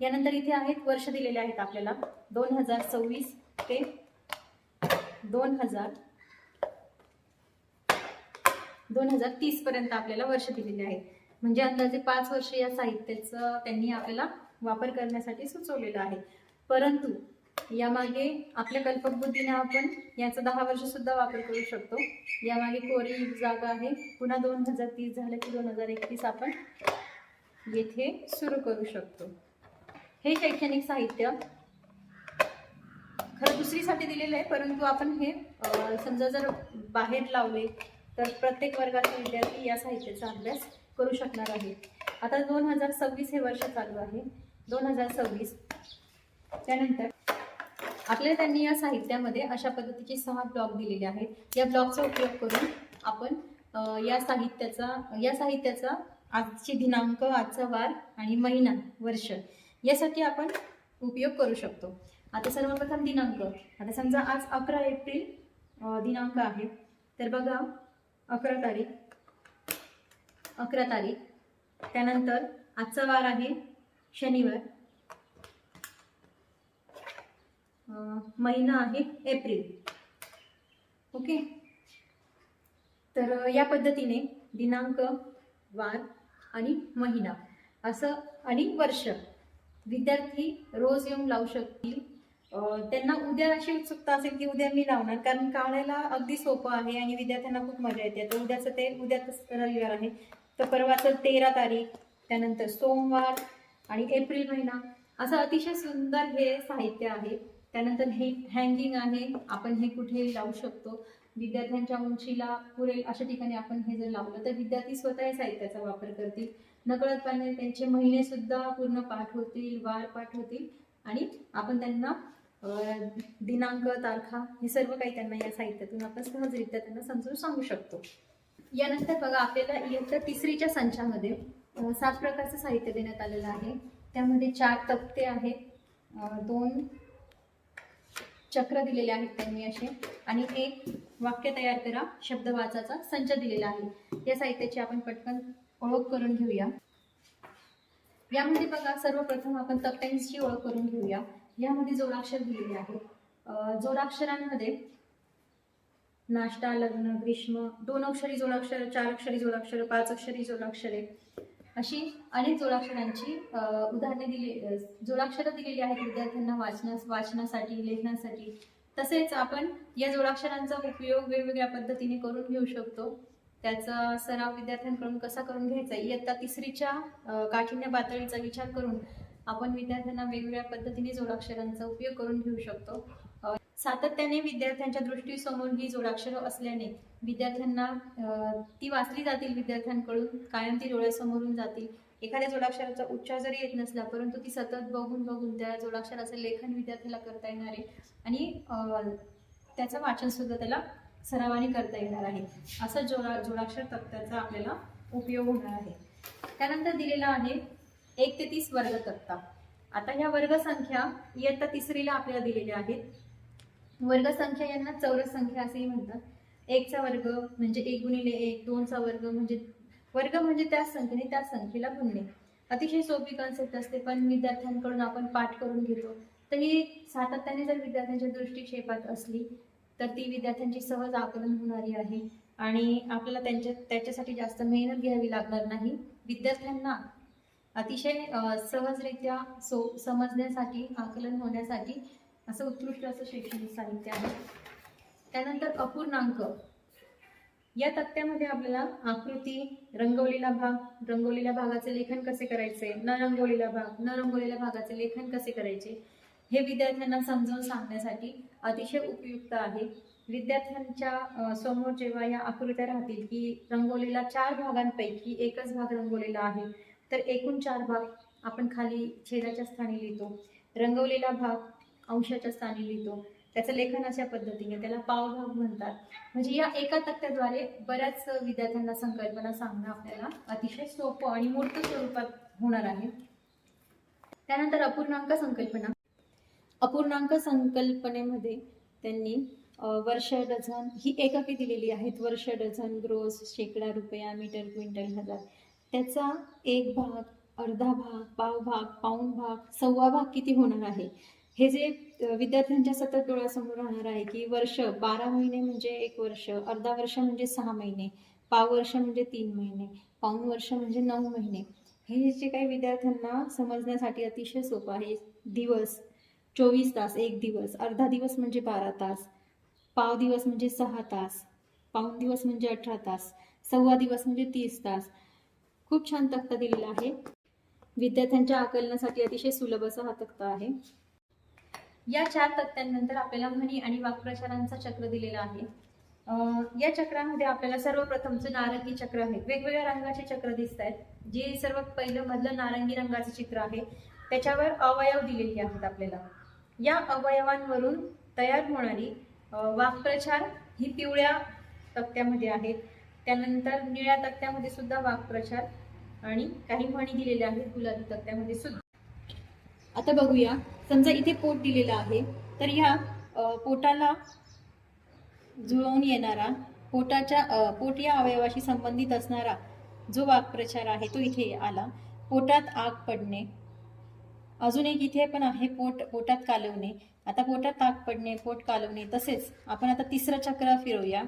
यानंतर इथे आहेत वर्ष दिलेले आहेत आपल्याला 2024 ते 2030 पर्यंत आपल्याला वर्ष दिलेले आहेत. म्हणजे अंदाजे 5 वर्ष या साहित्याचा त्यांनी आपल्याला वापर करण्यासाठी सुचवलेलं आहे. परंतु यामागे आपल्या कल्पकबुद्धीने आपण याचा 10 वर्ष सुद्धा वापर करू शकतो. यामागे कोरी जागा आहे. पुन्हा 2030 झालं की 2031 आपण येथे सुरू करू शकतो. हे शैक्षणिक साहित्य खरं दुसरीसाठी दिलेलं आहे, परंतु आपण हे समजा जर बाहेर लावले तर प्रत्येक वर्गाचे विद्यार्थी या साहित्याचा अभ्यास करू शकणार आहे. आता 2026 हे वर्ष चालू आहे. 2026 त्यानंतर आपल्याला त्यांनी या साहित्यामध्ये अशा पद्धतीचे 6 ब्लॉक दिलेले आहेत. या ब्लॉकचा उपयोग करून आपण या साहित्याचा आजची दिनांक, आजचा वार आणि महिना, वर्ष यासाठी आपण उपयोग करू शकतो. आता सर्वप्रथम दिनांक. आता समजा आज 11 एप्रिल दिनांक आहे, तर बघा 11 तारीख. त्यानंतर आजचा वार आहे शनिवार, महिना आहे एप्रिल. ओके, तर या पद्धतीने दिनांक, वार आणि महिना असं आणि वर्ष विद्यार्थी रोज येऊन लावू शकतील. त्यांना उद्या अशी उत्सुकता असेल की उद्या मी लावणार, कारण काढायला अगदी सोपं आहे आणि विद्यार्थ्यांना खूप मजा येते. तर उद्याच रविवार आहे, तर परवाचं 13 तारीख, त्यानंतर सोमवार आणि एप्रिल महिना असं अतिशय सुंदर हे साहित्य आहे. त्यानंतर हे हँगिंग आहे, आपण हे कुठेही लावू शकतो. विद्यार्थ्यांच्या उंचीला पुरेल अशा ठिकाणी आपण हे जर लावलं तर विद्यार्थी स्वतः साहित्याचा वापर करतील. नकळतपणे त्यांचे महिने सुद्धा पूर्ण पाठ होतील, वार पाठ होतील आणि आपण त्यांना दिनांक, तारखा हे सर्व काही त्यांना या साहित्यातून आपण सहजरित्या त्यांना समजून सांगू शकतो. यानंतर बघा, आपल्याला इयत्ता 3रीच्या संचामध्ये 7 प्रकारचं साहित्य देण्यात आलेलं आहे. त्यामध्ये 4 तक्ते आहेत, 2 चक्र दिलेले आहेत त्यांनी असे, आणि 1 वाक्य तयार करा शब्द वाचाचा संच दिलेला आहे. या साहित्याची आपण पटकन ओळख करून घेऊया. यामध्ये बघा, सर्वप्रथम आपण तक्त्यांची ओळख करून घेऊया. यामध्ये जोडाक्षर दिलेले आहेत. जोडाक्षरांमध्ये नाश्ता, लग्न, ग्रीष्म, 2 अक्षरी जोडाक्षर, 4 अक्षरी जोडाक्षर, 5 अक्षरी जोडाक्षरे अशी अनेक जोडाक्षरांची जोडाक्षरं दिलेली आहेत विद्यार्थ्यांना वाचनासाठी, लेखनासाठी. तसेच आपण या जोडाक्षरांचा उपयोग वेगवेगळ्या पद्धतीने करून घेऊ शकतो. त्याचा सराव विद्यार्थ्यांकडून कसा करून घ्यायचा, इयत्ता 3रीच्या काठिण्य पातळीचा विचार करून आपण विद्यार्थ्यांना वेगवेगळ्या पद्धतीने जोडाक्षरांचा उपयोग करून घेऊ शकतो. सातत्याने विद्यार्थ्यांच्या दृष्टीसमोर ही जोडाक्षरं असल्याने विद्यार्थ्यांना ती वाचली जातील, विद्यार्थ्यांकडून कायम ती डोळ्यासमोरून जातील. एखाद्या जोडाक्षराचा उच्चार जरी येत नसला, परंतु ती सतत बघून त्या जोडाक्षराचं लेखन विद्यार्थ्याला करता येणार आहे आणि त्याचं वाचन सुद्धा त्याला सरावाने करता येणार आहे. असं जोडाक्षर तक्त्याचा आपल्याला उपयोग होणार आहे. त्यानंतर दिलेला आहे 1 ते 30 वर्ग तक्ता. आता ह्या वर्गसंख्या इयत्ता 3रीला आपल्याला दिलेल्या आहेत. वर्गसंख्या यांना चौरस संख्या असेही म्हणतात. 1चा वर्ग म्हणजे 1 गुणिले 1, 2चा वर्ग म्हणजे त्याच संख्येने त्या संख्येला गुणणे. अतिशय सोपी कन्सेप्ट असते, पण विद्यार्थ्यांकडून आपण पाठ करून घेतो. तर ही सातत्याने जर विद्यार्थ्यांच्या दृष्टिक्षेपात असली तर ती विद्यार्थ्यांची सहज आकलन होणारी आहे आणि आपल्याला त्याच्यासाठी जास्त मेहनत घ्यावी लागणार नाही. विद्यार्थ्यांना अतिशय सहजरित्या समजण्यासाठी, आकलन होण्यासाठी असं उत्कृष्ट असं शैक्षणिक साहित्य आहे. त्यानंतर अपूर्णांक. या तक्त्यामध्ये आपल्याला आकृती, रंगवलेला भाग, रंगवलेल्या भागाचे लेखन कसे करायचे, न रंगवलेला भागाचे लेखन कसे करायचे हे विद्यार्थ्यांना समजावून सांगण्यासाठी अतिशय उपयुक्त आहे. विद्यार्थ्यांच्या समोर जेव्हा या आकृत्या राहतील की रंगवलेल्या 4 भागांपैकी एकच भाग रंगवलेला आहे, तर एकूण 4 भाग आपण खाली छेदाच्या स्थानी लिहितो, रंगवलेला भाग अंशाच्या स्थानी लिहितो. त्याचं लेखन अशा पद्धतीने, त्याला पावभाग म्हणतात. म्हणजे या एका तक्त्याद्वारे बऱ्याच विद्यार्थ्यांना संकल्पना सांगणं आपल्याला अतिशय सोपं आणि मूर्त स्वरूपात होणार आहे. त्यानंतर अपूर्णांक संकल्पनेमध्ये त्यांनी वर्ष, डझन ही एकके दिलेली आहेत. वर्ष, डझन, ग्रोस, शेकडा, रुपया, मीटर, क्विंटल, हजार. त्याचा 1 भाग, अर्धा भाग, पाव भाग, पाऊण भाग, सव्वा भाग किती होणार आहे हे जे विद्यार्थ्यांच्या सतत डोळ्यासमोर राहणार आहे की वर्ष 12 महिने म्हणजे 1 वर्ष, अर्धा वर्ष म्हणजे 6 महिने, पाव वर्ष म्हणजे 3 महिने, पाऊण वर्ष म्हणजे 9 महिने. हे जे काही विद्यार्थ्यांना समजण्यासाठी अतिशय सोपं आहे. दिवस 24 तास, 1 दिवस, अर्धा दिवस म्हणजे 12 तास, पाव दिवस म्हणजे 6 तास, पाऊण दिवस म्हणजे 18 तास, सव्वा दिवस म्हणजे 30 तास. खूप छान तक्ता दिलेला आहे. विद्यार्थ्यांच्या आकलनासाठी अतिशय सुलभ असा हा तक्ता आहे. या 4 तक्त्यांनंतर आपल्याला म्हणी आणि वाक्प्रचारांचा चक्र दिलेला आहे. या चक्रामध्ये आपल्याला सर्वप्रथमचं नारंगी चक्र आहे. वेगवेगळ्या रंगाचे चक्र दिसत आहेत. जे सर्वात पहिलं मधलं नारंगी रंगाचं चित्र आहे त्याच्यावर अवयव दिलेले आहेत आपल्याला. या अवयवांवरून तयार होणारी वाक्प्रचार ही पिवळ्या तक्त्यामध्ये आहे. त्यानंतर निळ्या तक्त्यामध्ये सुद्धा वाक्प्रचार आणि काही म्हणी दिलेल्या आहेत गुलाबी तक्त्यामध्ये सुद्धा. आता बघूया, समजा इथे पोट दिलेलं आहे, तर या पोटाला जुळवून येणारा पोट या अवयवाशी संबंधित असणारा जो वाक्प्रचार आहे तो इथे आला. पोटात आग पडणे. अजून एक इथे पण आहे, पोटात कालवणे. आता पोटात आग पडणे, पोट कालवणे. तसेच आपण आता तिसरं चक्र फिरवूया.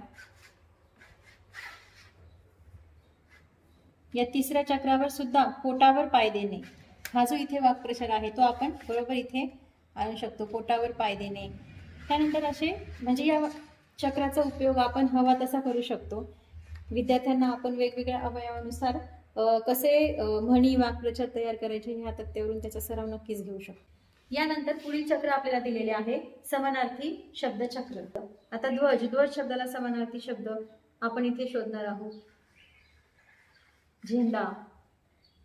या तिसऱ्या चक्रावर सुद्धा पोटावर पाय देणे हा जो इथे वाक्प्रचार आहे तो आपण बरोबर इथे आणू शकतो. पोटावर पाय देणे. त्यानंतर असे म्हणजे या चक्राचा उपयोग आपण हवा तसा करू शकतो. विद्यार्थ्यांना आपण वेगवेगळ्या अवयवानुसार कसे म्हणी वाक्प्रचार तयार करायचे ह्या तक्त्यावरून त्याचा सराव नक्कीच घेऊ शकतो. यानंतर पुढील चक्र आपल्याला दिलेले आहे समानार्थी शब्दचक्र. आता ध्वज शब्दाला समानार्थी शब्द आपण इथे शोधणार आहोत. झेंडा,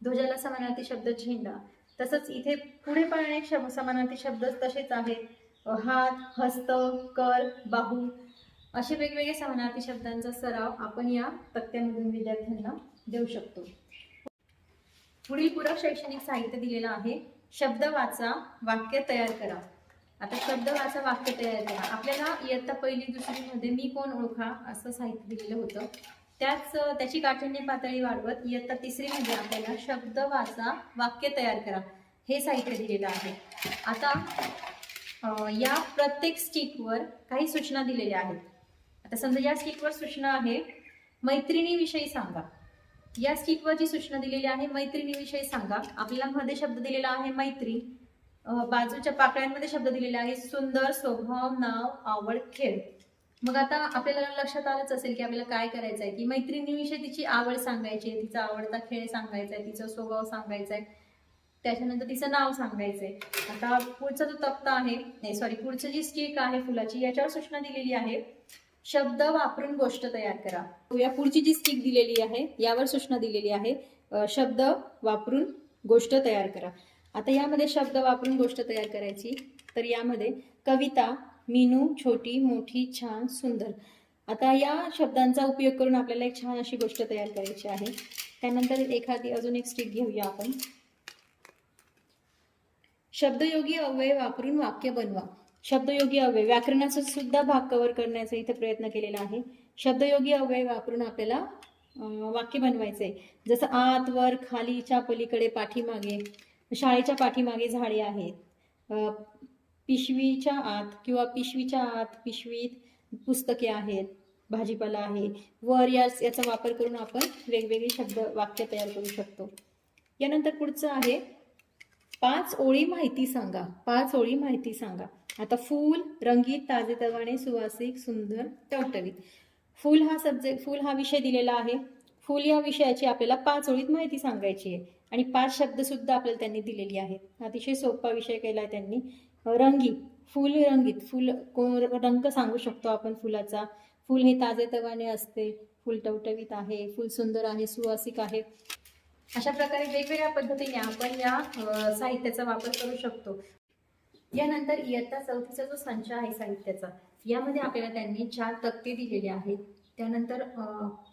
ध्वजाला समानार्थी शब्द झेंडा. तसंच इथे पुढे पण अनेक समानार्थी शब्द तसेच आहेत. हात, हस्त, कर, बाहू असे वेगवेगळे समानार्थी शब्दांचा सराव आपण या तक्त्यामधून विद्यार्थ्यांना देऊ शकतो. पुढील पूरक शैक्षणिक साहित्य दिलेलं आहे. शब्द वाचा, वाक्य तयार करा. आता शब्द वाचा, वाक्य तयार करा. आपल्याला इयत्ता पहिली दुसरी मध्ये मी कोण ओळखा असं साहित्य दिलेलं होतं. त्याची काठिण्य पातळी वाढवत इयत्ता तिसरी मध्ये आपल्याला शब्द वाचा, वाक्य तयार करा हे साहित्य दिलेलं आहे. आता या प्रत्येक स्टिकवर काही सूचना दिलेल्या आहेत. आता समजा या स्टिकवर सूचना आहे मैत्रिणीविषयी सांगा. या स्टिकवर जी सूचना दिलेली आहे मैत्रिणीविषयी सांगा. आपल्याला मध्ये शब्द दिलेला आहे मैत्री. बाजूच्या पाकळ्यांमध्ये शब्द दिलेले आहे सुंदर, स्वभाव, नाव, आवड, खेळ. मग आता आपल्याला लक्षात आलंच असेल की आपल्याला काय करायचं आहे की मैत्रिणीविषयी तिची आवड सांगायची आहे, तिचा आवडता खेळ सांगायचा आहे, तिचा स्वभाव सांगायचा आहे, त्याच्यानंतर तिचं नाव सांगायचंय. आता पुढचा जो तक्ता आहे पुढची जी स्टिक आहे फुलाची याच्यावर सूचना दिलेली आहे शब्द वापरून गोष्ट तयार करा. या पुढची जी स्टिक दिलेली आहे यावर सूचना दिलेली आहे शब्द वापरून गोष्ट तयार करा. आता यामध्ये शब्द वापरून गोष्ट तयार करायची तर यामध्ये कविता, मीनू, छोटी, मोठी, छान, सुंदर. आता या शब्दांचा उपयोग करून आपल्याला एक छान अशी गोष्ट तयार करायची आहे. त्यानंतर एखादी अजून एक स्टिक घेऊया आपण. शब्दयोगी अव्यय वापरून वाक्य बनवा. शब्दयोगी अव्यय व्याकरणाचा सुद्धा भाग कव्हर करण्याचा इथे प्रयत्न केलेला आहे. शब्दयोगी अव्यय वापरून आपल्याला वाक्य बनवायचंय. जसं आत, वर, खालीच्या पलीकडे, पाठीमागे. शाळेच्या पाठीमागे झाडे आहेत. पिशवीच्या आत किंवा पिशवीच्या आत पिशवीत पुस्तके आहेत, भाजीपाला आहे. वर याचा वापर करून आपण वेगवेगळे शब्द वाक्य तयार करू शकतो. यानंतर पुढचं आहे 5 ओळी माहिती सांगा. 5 ओळी माहिती सांगा. आता फूल, रंगीत, ताजेतवाने, सुवासिक, सुंदर, टवटवीत. फूल हा विषय दिलेला आहे. फूल या विषयाची आपल्याला 5 ओळीत माहिती सांगायची आहे आणि 5 शब्द सुद्धा आपल्याला त्यांनी दिलेली आहेत. अतिशय सोपा विषय केलाय त्यांनी. रंगीत, फूल रंगीत. फूल रंग सांगू शकतो आपण फुलाचा. फूल हे ताजेतवाने असते, फूल टवटवीत आहे, फूल सुंदर आहे, सुवासिक आहे. अशा प्रकारे वेगवेगळ्या पद्धतीने आपण या साहित्याचा वापर करू शकतो. यानंतर इयत्ता चौथीचा जो संच आहे साहित्याचा यामध्ये आपल्याला त्यांनी 4 तक्ते दिलेले आहेत. त्यानंतर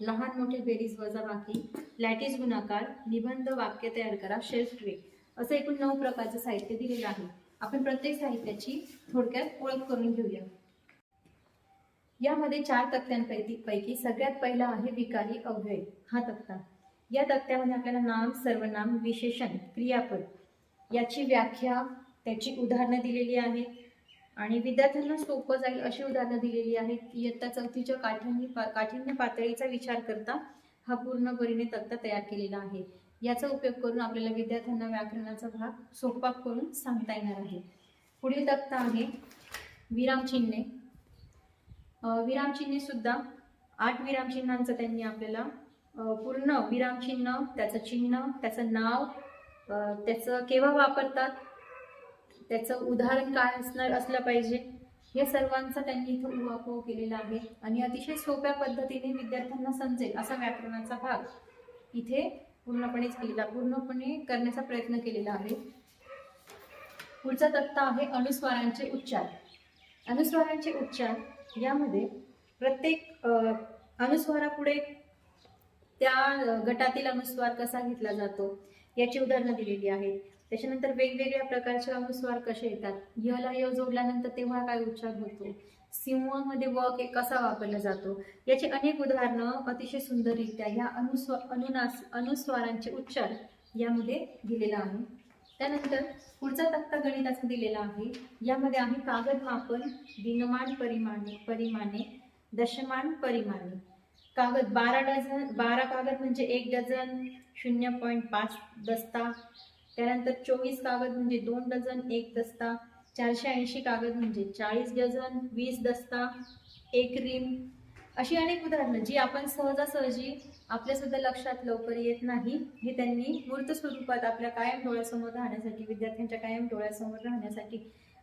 लहान मोठे बेरीज वजाबाकी, लॅटिस गुणाकार, निबंध, वाक्य तयार करा, शेल्फ ट्रे असं एकूण 9 प्रकारचं साहित्य दिलेलं आहे. आपण प्रत्येक साहित्याची थोडक्यात ओळख करून घेऊया. यामध्ये 4 तक्त्यांपैकी सगळ्यात पहिला आहे विकारी अव्यय हा तक्ता. या तक्त्यामध्ये आपल्याला नाम, सर्वनाम, विशेषण, क्रियापद याची व्याख्या, त्याची उदाहरणं दिलेली आहेत आणि विद्यार्थ्यांना सोपं जाईल अशी उदाहरणं दिलेली आहेत. इयत्ता चौथीच्या काठिण्य पातळीचा विचार करता हा पूर्णपणे तक्ता तयार केलेला आहे. याचा उपयोग करून आपल्याला विद्यार्थ्यांना व्याकरणाचा भाग सोपा करून सांगता येणार आहे. पुढील तक्ता आहे विरामचिन्हे. विरामचिन्हे सुद्धा 8 विरामचिन्हांचं त्यांनी आपल्याला पूर्ण विरामचिन्ह, त्याचं चिन्ह, त्याचं नाव, त्याचं केव्हा वापरतात, त्याचं उदाहरण काय असलं पाहिजे हे सर्वांचा त्यांनी इथं उहापोह केलेला आहे आणि अतिशय सोप्या पद्धतीने विद्यार्थ्यांना समजेल असा व्याकरणाचा भाग इथे पूर्णपणे करण्याचा प्रयत्न केलेला आहे. पुढचा तक्ता आहे अनुस्वारांचे उच्चार. अनुस्वारांचे उच्चार यामध्ये प्रत्येक अनुस्वारापुढे त्या गटातील अनुस्वार कसा घेतला जातो याची उदाहरणं दिलेली आहेत. त्याच्यानंतर वेगवेगळ्या प्रकारचे अनुस्वार कसे येतात, यला य जोडल्यानंतर तेव्हा काय उच्चार होतो, सिंहामध्ये व कसा वापरला जातो, याची अनेक उदाहरणं अतिशय सुंदररित्या ह्या अनुस्वारांचे उच्चार यामध्ये दिलेला आहे. त्यानंतर पुढचा तक्ता गणिताचा दिलेला आहे. यामध्ये आहे कागद मापन, दिनमान परिमाणे, दशमान परिमाणे. कागद 12 कागद म्हणजे 1 डझन 0.5 दस्ता. त्यानंतर 24 कागद म्हणजे 2 डझन 1 दस्ता. 480 कागद म्हणजे 40 डझन 20 दस्ता 1 रीम. अशी अनेक उदाहरणं जी आपण सहजासहजी आपल्या सुद्धा लक्षात लवकर येत नाही, हे त्यांनी मूर्त स्वरूपात आपल्या कायम डोळ्यासमोर राहण्यासाठी, विद्यार्थ्यांच्या कायम डोळ्यासमोर राहण्यासाठी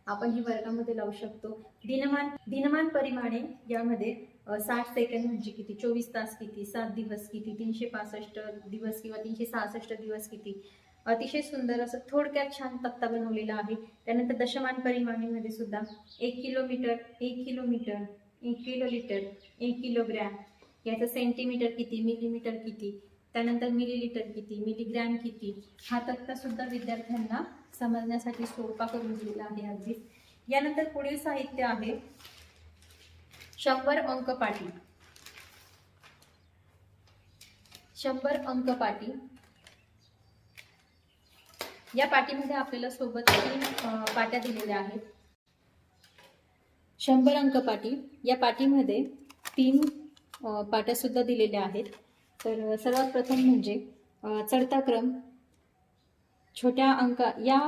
आपण ही वर्गामध्ये लावू शकतो. दिनमान परिमाणे यामध्ये 60 सेकंद म्हणजे किती, 24 तास किती, 7 दिवस किती, 365 दिवस किंवा 366 दिवस किती. अतिशय सुंदर असं थोडक्यात छान तक्ता बनवलेला आहे. त्यानंतर दशमान परिमाणेमध्ये सुद्धा 1 किलोमीटर, 1 किलोमीटर, 1 किलोलीटर, 1 किलोग्रॅम, याचं सेंटीमीटर किती, मिलीमीटर किती, त्यानंतर मिलीलीटर किती, मिलीग्रॅम किती, हा तक्ता सुद्धा विद्यार्थ्यांना समजण्यासाठी सोपा करून दिलेला आहे अगदी. यानंतर पुढील साहित्य आहे 100 अंक पाटी. 100 अंक पाटी. या पाटीमध्ये आपल्याला सोबत 3 पाट्या दिलेल्या आहेत. 100 अंक पाटी. या पाटीमध्ये 3 पाट्या सुद्धा दिलेल्या आहेत. तर सर्वात प्रथम म्हणजे चढता क्रम. छोट्या अंका या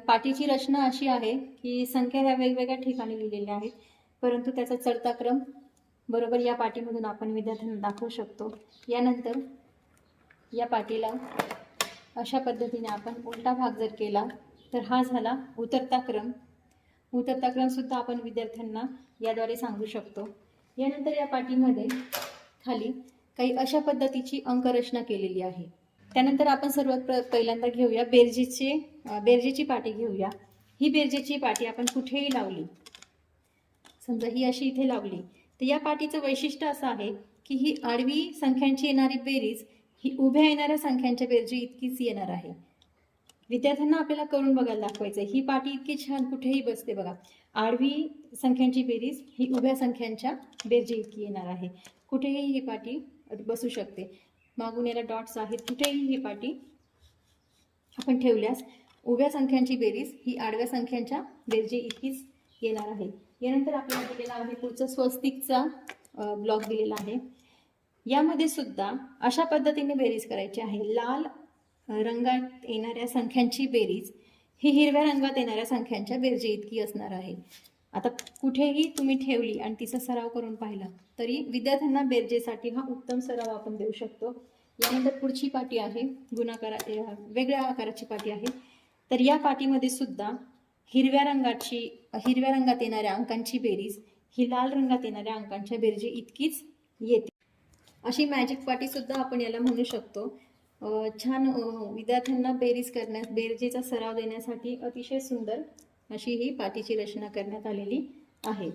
पाटीची रचना अशी आहे की संख्या ह्या वेगवेगळ्या ठिकाणी लिहिलेल्या आहेत, परंतु त्याचा चढता क्रम बरोबर या पाटीमधून आपण विद्यार्थ्यांना दाखवू शकतो. यानंतर या पाटीला अशा पद्धतीने आपण उलटा भाग जर केला तर हा झाला उतरता क्रम. उतरता क्रम सुद्धा आपण विद्यार्थ्यांना याद्वारे सांगू शकतो. यानंतर या पाटीमध्ये खाली काही अशा पद्धतीची अंकरचना केलेली आहे. त्यानंतर आपण सर्वात पहिल्यांदा घेऊया बेरजेची पाटी घेऊया. ही बेरजेची पाटी आपण कुठेही लावली, समजा ही अशी इथे लावली, तर या पाटीचं वैशिष्ट्य असं आहे की ही आडवी संख्यांची येणारी बेरीज ही उभ्या येणाऱ्या संख्यांच्या बेरजी इतकीच येणार आहे. विद्यार्थ्यांना आपल्याला करून बघायला दाखवायचं ही पाटी इतकी छान कुठेही बसते बघा. आडवी संख्यांची बेरीज ही उभ्या संख्यांच्या बेरजी इतकी येणार आहे. कुठेही ही पाटी बसू शकते. मागून याला डॉट्स आहेत. कुठेही ही पाटी आपण ठेवल्यास उभ्या संख्यांची बेरीज ही आडव्या संख्यांच्या बेरजी इतकीच येणार आहे. यानंतर आपल्याला दिलेला आहे पुढचा स्वस्तिकचा ब्लॉक दिलेला आहे. यामध्ये सुद्धा अशा पद्धतीने बेरीज करायची आहे. लाल रंगात येणाऱ्या संख्यांची बेरीज ही हिरव्या रंगात येणाऱ्या संख्यांच्या बेरजी इतकी असणार आहे. आता कुठेही तुम्ही ठेवली आणि तिचा सराव करून पाहिला तरी विद्यार्थ्यांना बेरजेसाठी हा उत्तम सराव आपण देऊ शकतो. यानंतर पुढची पाटी आहे वेगळ्या आकाराची पाटी आहे. तर या पाटीमध्ये सुद्धा हिरव्या रंगात येणाऱ्या अंकांची बेरीज ही लाल रंगात येणाऱ्या अंकांच्या बेरजी इतकीच येते. अशी मॅजिक पाटी सुद्धा आपण याला म्हणू शकतो. छान विद्यार्थ्यांना बेरजेचा सराव देण्यासाठी अतिशय सुंदर अशी ही पाटीची रचना करण्यात आलेली आहे.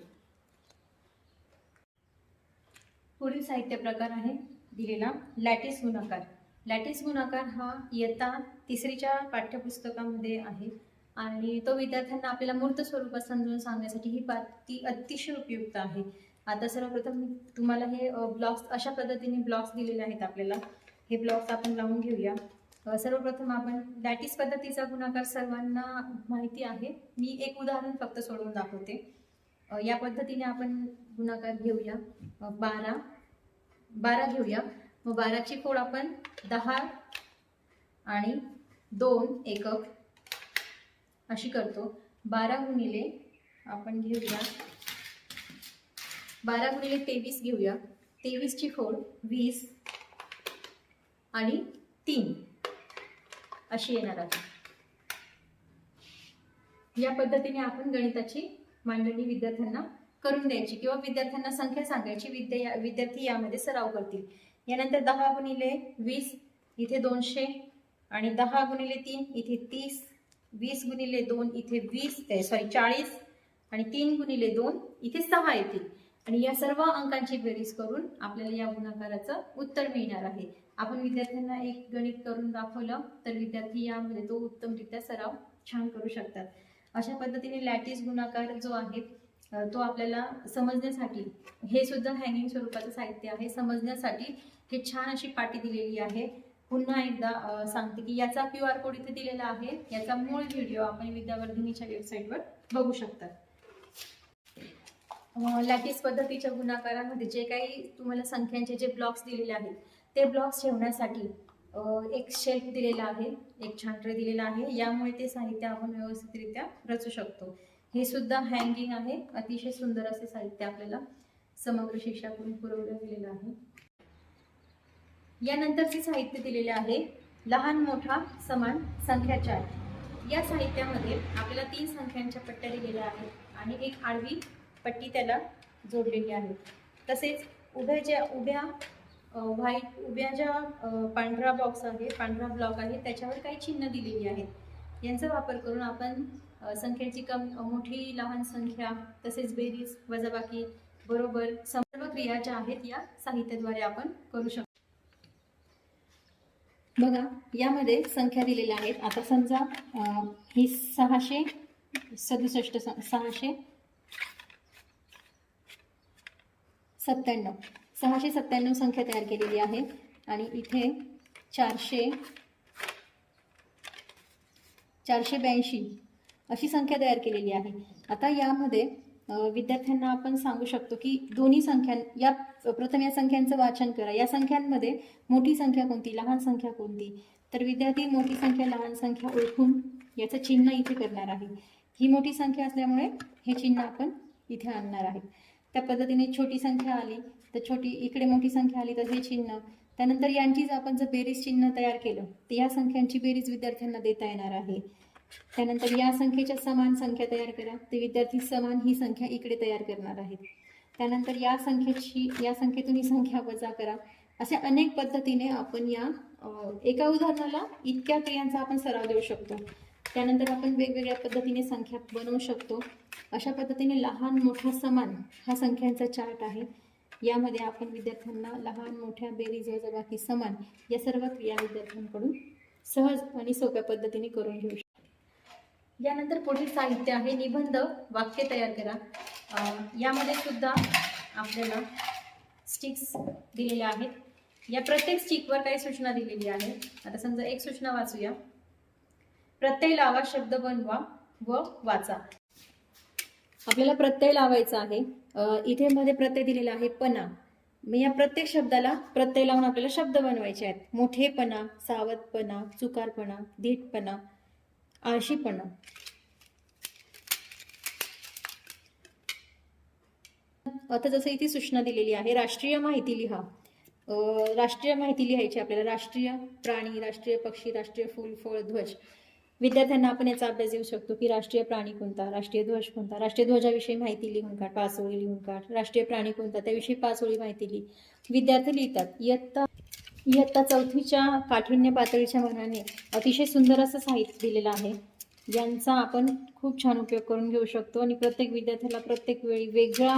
पुढील साहित्य प्रकार आहे दिलेला लॅटिस गुणाकार. लॅटिस गुणाकार हा इयत्ता 3च्या पाठ्यपुस्तकामध्ये आहे आणि तो विद्यार्थ्यांना आपल्याला मूर्त स्वरूपात समजून सांगण्यासाठी ही पाटी अतिशय उपयुक्त आहे. आता सर्वप्रथम तुम्हाला हे ब्लॉक्स अशा पद्धतीने ब्लॉक्स दिलेले आहेत. आपल्याला हे ब्लॉक्स आपण लावून घेऊया. सर्वप्रथम आपण लॅटिस पद्धतीचा गुणाकार सर्वांना माहिती आहे. मी एक उदाहरण फक्त सोडवून दाखवते. या पद्धतीने आपण गुणाकार घेऊया. 12 घेऊया. मग 12ची फोड आपण 10 आणि 2 एकक अशी करतो. 12 गुणिले आपण घेऊया 12 गुणिले 23 घेऊया. 23ची फोड 20 आणि 3 अशी येणार आहे. या पद्धतीने आपण गणिताची मांडणी विद्यार्थ्यांना करून द्यायची किंवा विद्यार्थ्यांना संख्या सांगायची. विद्यार्थी यामध्ये सराव करतील. यानंतर 10 गुणिले 20 इथे 200 आणि 10 गुणिले 3 इथे 30 20 गुणिले 2 इथे 40 आणि 3 गुणिले 2 इथे 6 येतील आणि या सर्व अंकांची बेरीज करून आपल्याला या गुणाकाराचं उत्तर मिळणार आहे. आपण विद्यार्थ्यांना एक गणित करून दाखवलं तर विद्यार्थी यामध्ये तो उत्तमरित्या सराव छान करू शकतात. अशा पद्धतीने लॅटिस गुणाकार जो आहे तो आपल्याला समजण्यासाठी, हे सुद्धा हँगिंग स्वरूपाचं साहित्य आहे, समजण्यासाठी हे छान अशी पाटी दिलेली आहे. पुन्हा एकदा सांगते की याचा QR कोड इथे दिलेला आहे. याचा मूळ व्हिडिओ आपण विद्यावर्धिनीच्या वेबसाईटवर बघू शकता. लॅटिस पद्धतीच्या गुणाकारामध्ये जे काही तुम्हाला संख्यांचे जे ब्लॉक्स दिलेले आहेत ते ब्लॉक्स ठेवण्यासाठी एक शेल्फ दिलेला आहे, एक छान ट्रे दिलेला आहे. यामुळे ते साहित्य आपण व्यवस्थितरित्या रचू शकतो. हे सुद्धा हँगिंग आहे. अतिशय सुंदर असे साहित्य आपल्याला समग्र शिक्षाकडून पुरवलं गेलेलं आहे. यानंतरचे साहित्य दिलेले आहे लहान मोठा समान संख्या चार्ट. या साहित्यामध्ये आपल्याला 3 संख्यांच्या पट्ट्या दिलेल्या आहेत आणि एक आडवी पट्टी त्याला जोडलेली आहे. तसेच उभ्या ज्या पांढरा बॉक्स आहे, पांढरा ब्लॉक आहे, त्याच्यावर काही चिन्ह दिलेली आहेत. यांचा वापर करून आपण संख्येची मोठी लहान संख्या, तसेच बेरीज वजाबाकी बरोबर सर्व क्रिया ज्या आहेत या साहित्याद्वारे आपण करू शकतो. बघा, यामध्ये संख्या दिलेल्या आहेत. आता समजा ही 697 संख्या तयार केलेली आहे आणि इथे 482 अशी संख्या तयार केलेली आहे. आता यामध्ये विद्यार्थ्यांना आपण सांगू शकतो की दोन्ही संख्या प्रथम या संख्यांचं वाचन करा. या संख्यांमध्ये मोठी संख्या कोणती, लहान संख्या कोणती, तर विद्यार्थी मोठी संख्या लहान संख्या ओळखून याचं चिन्ह इथे करणार आहे. ही मोठी संख्या असल्यामुळे हे चिन्ह आपण इथे आणणार आहे. त्या पद्धतीने छोटी संख्या आली तर इकडे मोठी संख्या आली तर हे चिन्ह. त्यानंतर यांचीच आपण जर बेरीज चिन्ह तयार केलं तर या संख्यांची बेरीज विद्यार्थ्यांना देता येणार आहे. त्यानंतर या संख्येच्या समान संख्या तयार करा, ते विद्यार्थी समान ही संख्या इकडे तयार करणार आहेत. त्यानंतर या संख्येतून ही संख्या वजा करा. अशा अनेक पद्धतीने आपण या एका उदाहरणाला इतक्या क्रियांचा आपण सराव देऊ शकतो. त्यानंतर आपण वेगवेगळ्या पद्धतीने संख्या बनवू शकतो. अशा पद्धतीने लहान मोठा समान हा संख्यांचा चार्ट आहे. यामध्ये आपण विद्यार्थ्यांना लहान मोठ्या बेरीज वजाबाकी समान या सर्व क्रिया विद्यार्थ्यांकडून सहज आणि सोप्या पद्धतीने करून घेऊ शकतो. यानंतर पुढील साहित्य आहे निबंध वाक्य तयार करा. यामध्ये सुद्धा आपल्याला स्टिक्स दिलेल्या आहेत. या प्रत्येक स्टिकवर काही सूचना दिलेली आहे. आता समजा एक सूचना वाचूया. प्रत्यय लावा, शब्द बनवा व वाचा. आपल्याला प्रत्यय लावायचा आहे. इथे मध्ये प्रत्यय दिलेला आहे पणा. मग या प्रत्येक शब्दाला प्रत्यय लावून आपल्याला शब्द बनवायचे आहेत. मोठेपणा, सावधपणा, चुकारपणा, धीटपणा, आळशीपणा. आता जसं इथे सूचना दिलेली आहे राष्ट्रीय माहिती लिहा. राष्ट्रीय माहिती लिहायची आपल्याला. राष्ट्रीय प्राणी, राष्ट्रीय पक्षी, राष्ट्रीय फूल, फळ, ध्वज. विद्यार्थ्यांना आपण याचा अभ्यास देऊ शकतो की राष्ट्रीय प्राणी कोणता, राष्ट्रीय ध्वज कोणता, राष्ट्रीय ध्वजाविषयी माहिती लिहून काढ, 5 ओळी लिहून काढ. राष्ट्रीय प्राणी कोणता त्याविषयी 5 ओळी माहिती लिही. विद्यार्थी लिहितात. इयत्ता 4थीच्या काठिण्य पातळीच्या मानाने अतिशय सुंदर असं साहित्य दिलेलं आहे. यांचा आपण खूप छान उपयोग करून घेऊ शकतो आणि प्रत्येक विद्यार्थ्याला प्रत्येक वेळी वेगळा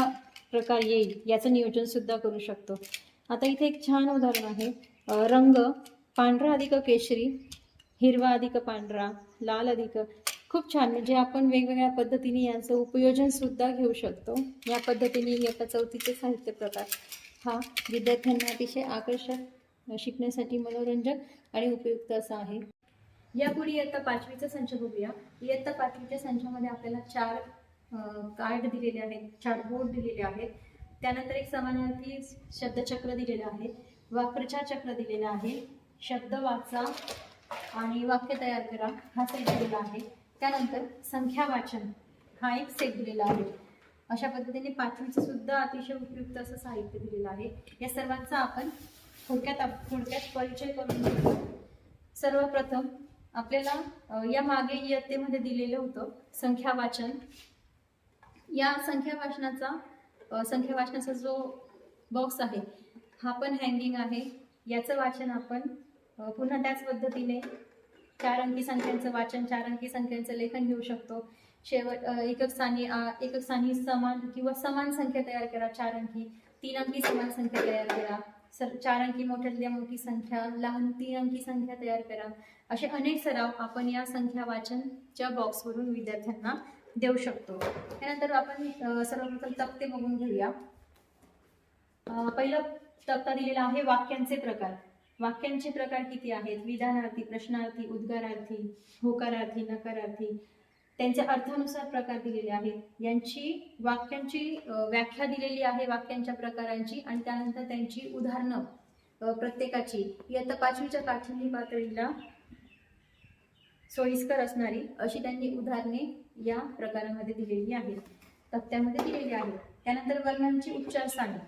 प्रकार येईल याचं नियोजन सुद्धा करू शकतो. आता इथे एक छान उदाहरण आहे. रंग पांढरा अधिक केशरी, हिरवा अधिक पांढरा, लाल अधिक. खूप छान. म्हणजे आपण वेगवेगळ्या पद्धतीने यांचं उपयोजन सुद्धा घेऊ शकतो. या पद्धतीने इयत्ता 4थीचे साहित्य प्रकार हा विद्यार्थ्यांना अतिशय आकर्षक, शिकण्यासाठी मनोरंजक आणि उपयुक्त असा आहे. यापुढे इयत्ता 5वीचा संच बघूया. इयत्ता 5वीच्या संचामध्ये आपल्याला 4 कार्ड दिलेले आहेत, 4 बोर्ड दिलेले आहेत. त्यानंतर एक समानार्थी शब्दचक्र दिलेलं आहे, वाक्प्रचार चक्र दिलेलं आहे, शब्द वाचा आणि वाक्य तयार करा हा सेट दिलेला आहे. त्यानंतर संख्या वाचन हा एक सेट दिलेला आहे. अशा पद्धतीने 5वीचं सुद्धा अतिशय उपयुक्त असं साहित्य दिलेलं आहे. या सर्वांचा आपण थोडक्यात परिचय करून घेऊ. सर्वप्रथम आपल्याला या मागे इयत्तेमध्ये दिलेलं होतं संख्या वाचन. या संख्या वाचनाचा जो बॉक्स आहे हा पण हँगिंग आहे. याचं वाचन आपण पुन्हा त्याच पद्धतीने 4 अंकी संख्यांचं वाचन, 4 अंकी संख्यांचं लेखन घेऊ शकतो. शेवट एकक स्थानी समान किंवा समान संख्या तयार करा 4 अंकी, 3 अंकी समान संख्या तयार करा, 4 अंकी मोठ्यातल्या मोठी संख्या, लहान 3 अंकी संख्या तयार करा. असे अनेक सराव आपण या संख्या वाचनच्या बॉक्सवरून विद्यार्थ्यांना देऊ शकतो. त्यानंतर आपण सर्वप्रथम तक्ते बघून घेऊया. पहिला तक्ता दिलेला आहे वाक्यांचे प्रकार. वाक्यांचे प्रकार किती आहेत? विधानार्थी, प्रश्नार्थी, उद्गारार्थी, होकारार्थी, नकारार्थी. त्यांच्या अर्थानुसार प्रकार दिलेले आहेत. यांची वाक्यांची व्याख्या दिलेली आहे वाक्यांच्या प्रकारांची, आणि त्यानंतर त्यांची उदाहरणं प्रत्येकाची इयत्ता 5वीच्या काठिण्य पातळीला सोयीस्कर असणारी अशी त्यांनी उदाहरणे या प्रकारांमध्ये दिलेली आहेत, तक्त्यामध्ये दिलेली आहेत. त्यानंतर वर्णांची उच्चारस्थाने.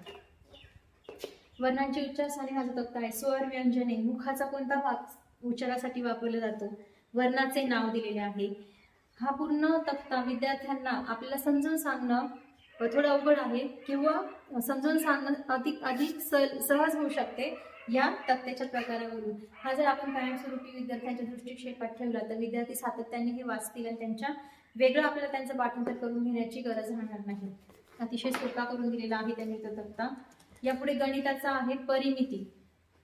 वर्णांची उच्चारस्थाने हा जो तक्ता आहे. स्वर, व्यंजने, मुखाचा कोणता भाग उच्चारासाठी वापरला जातो, वर्णाचे नाव दिलेले आहे. हा पूर्ण तक्ता विद्यार्थ्यांना आपल्याला समजून सांगणं थोडं अवघड आहे किंवा समजून सांगणं अधिक सहज होऊ शकते या तक्त्याच्या प्रकारावरून. हा जर आपण कायमस्वरूपी विद्यार्थ्यांच्या दृष्टिक्षेपात ठेवला तर विद्यार्थी सातत्याने हे वाचतील आणि त्यांच्या वेगळं आपल्याला त्यांचं पाठांतर करून घेण्याची गरज राहणार नाही. अतिशय सोपा करून दिलेला आहे त्यांनी तो तक्ता. यापुढे गणिताचा आहे परिमिती.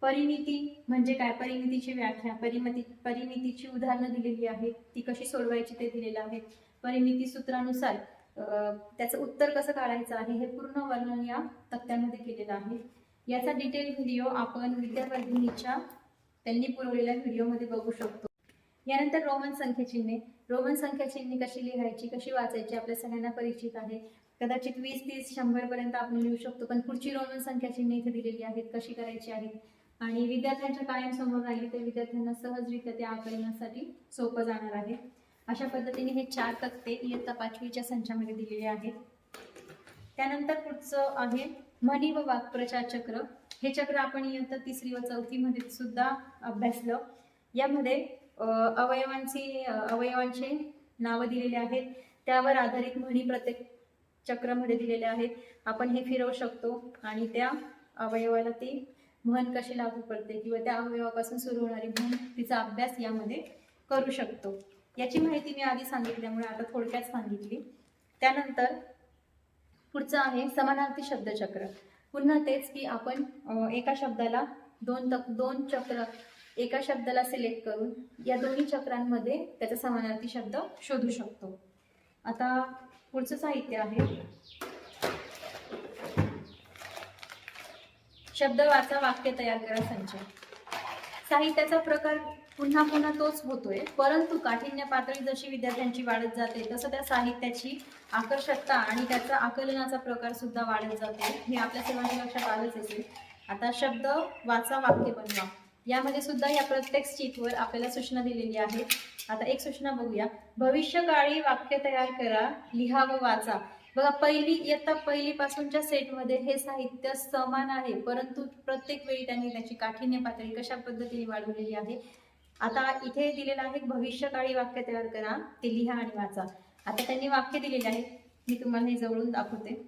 परिमिती म्हणजे काय? परिमितीची व्याख्या, परिमितीची उदाहरणं दिलेली आहेत, ती कशी सोडवायची ते दिलेलं आहे. परिमिती सूत्रानुसार त्याचं उत्तर कसं काढायचं आहे हे पूर्ण वर्णन या तक्त्यामध्ये केलेलं आहे. याचा डिटेल व्हिडिओ आपण विद्यावर्धिनीच्या त्यांनी पुरवलेल्या व्हिडिओमध्ये बघू शकतो. यानंतर रोमन संख्याचिन्हे. रोमन संख्याचिन्हे कशी लिहायची, कशी वाचायची आपल्या सगळ्यांना परिचित आहे. कदाचित 20, 30, 100 पर्यंत आपण लिहू शकतो, पण पुढची रोमन संख्याचिन्हे इथे दिलेली आहेत, कशी करायची आहेत. आणि विद्यार्थ्यांच्या कायम समोर राहिली तर विद्यार्थ्यांना सहजरित्या ते आकलनासाठी सोपं जाणार आहे. अशा पद्धतीने हे 4 तक्ते इयत्ता 5वीच्या संचामध्ये दिलेले आहेत. त्यानंतर पुढचं आहे म्हणी व वाक्प्रचार चक्र. हे चक्र आपण इयत्ता 3री व 4थीमध्ये सुद्धा अभ्यासलं. यामध्ये अवयवांचे नावं दिलेले आहेत, त्यावर आधारित म्हणी प्रत्येक चक्रामध्ये दिलेल्या आहेत. आपण हे फिरवू शकतो आणि त्या अवयवाला ती म्हण कशी लागू पडते किंवा त्या अवयवापासून सुरू होणारी म्हण तिचा अभ्यास यामध्ये करू शकतो. याची माहिती मी आधी सांगितल्यामुळे आता थोडक्यात सांगितली. त्यानंतर पुढचं आहे समानार्थी शब्दचक्र. पुन्हा तेच की आपण एका शब्दाला दोन चक्र, एका शब्दाला सिलेक्ट करून या दोन्ही चक्रांमध्ये त्याचा समानार्थी शब्द शोधू शकतो. आता पुढचं साहित्य आहे शब्द वाचा, वाक्य तयार करा, संच. साहित्याचा प्रकार पुन्हा पुन्हा तोच होतोय, परंतु काठिण्य पातळी जशी विद्यार्थ्यांची वाढत जाते तसं त्या साहित्याची आकर्षकता आणि त्याचा आकलनाचा प्रकार सुद्धा वाढत जाते. हे आपल्या सर्वांच्या लक्षात आलंच असेल. आता शब्द वाचा, वाक्य बनवा. यामध्ये सुद्धा या प्रत्येक स्टिकवर आपल्याला सूचना दिलेली आहे. आता एक सूचना बघूया. भविष्यकाळी वाक्य तयार करा, लिहा व वाचा. बघा, इयत्ता 1 पासूनच्या सेटमध्ये हे साहित्य समान आहे, परंतु प्रत्येक वेळी त्यांनी त्याची काठिण्य पातळी कशा पद्धतीने वाढवलेली आहे. आता इथे दिलेलं आहे भविष्यकाळी वाक्य तयार करा, ते लिहा आणि वाचा. आता त्यांनी वाक्य दिलेले आहे, मी तुम्हाला हे जवळून दाखवते.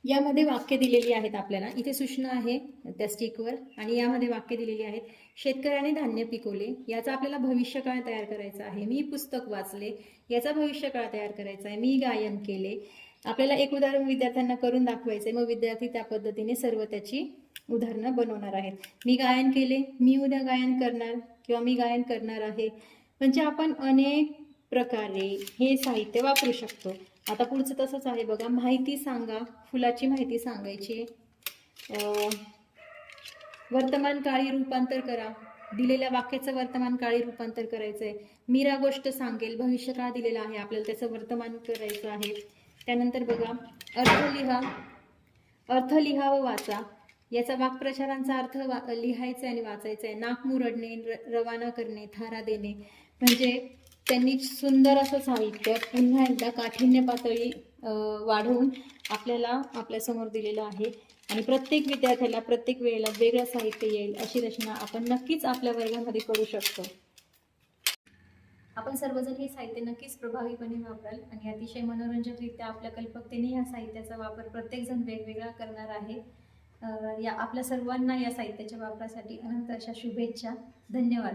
यामध्ये वाक्य दिलेली आहेत आपल्याला. इथे सूचना आहे त्या स्टिकवर आणि यामध्ये वाक्य दिलेली आहेत. शेतकऱ्याने धान्य पिकवले, याचा आपल्याला भविष्यकाळ तयार करायचा आहे. मी पुस्तक वाचले, याचा भविष्यकाळ तयार करायचा आहे. मी गायन केले. आपल्याला एक उदाहरण विद्यार्थ्यांना करून दाखवायचंय, मग विद्यार्थी त्या पद्धतीने सर्व त्याची उदाहरणं बनवणार आहेत. मी गायन केले, मी उद्या गायन करणार किंवा मी गायन करणार आहे. म्हणजे आपण अनेक प्रकारे हे साहित्य वापरू शकतो. आता पुढचं तसंच आहे बघा. माहिती सांगा, फुलाची माहिती सांगायची. वर्तमान काळी रूपांतर करा, दिलेल्या वाक्याचं वर्तमान काळी रूपांतर करायचंय. मीरा गोष्ट सांगेल, भविष्यकाळ दिलेला आहे, आपल्याला त्याचं वर्तमान करायचं आहे. त्यानंतर बघा, अर्थ लिहा व वाचा. याचा वाक्प्रचारांचा अर्थ लिहायचा आणि वाचायचा आहे. नाक मुरडणे, रवाना करणे, थारा देणे. म्हणजे त्यांनी सुंदर असं साहित्य पुन्हा एकदा काठिण्य पातळी वाढवून आपल्याला आपल्यासमोर दिलेलं आहे. आणि प्रत्येक विद्यार्थ्याला प्रत्येक वेळेला वेगळं साहित्य येईल अशी रचना आपण नक्कीच आपल्या वर्गामध्ये करू शकतो. आपण सर्वजण हे साहित्य नक्कीच प्रभावीपणे वापराल आणि अतिशय मनोरंजकरित्या आपल्या कल्पकतेने या साहित्याचा वापर प्रत्येकजण वेगवेगळा करणार आहे. या आपल्या सर्वांना या साहित्याच्या वापरासाठी अनंत अशा शुभेच्छा. धन्यवाद.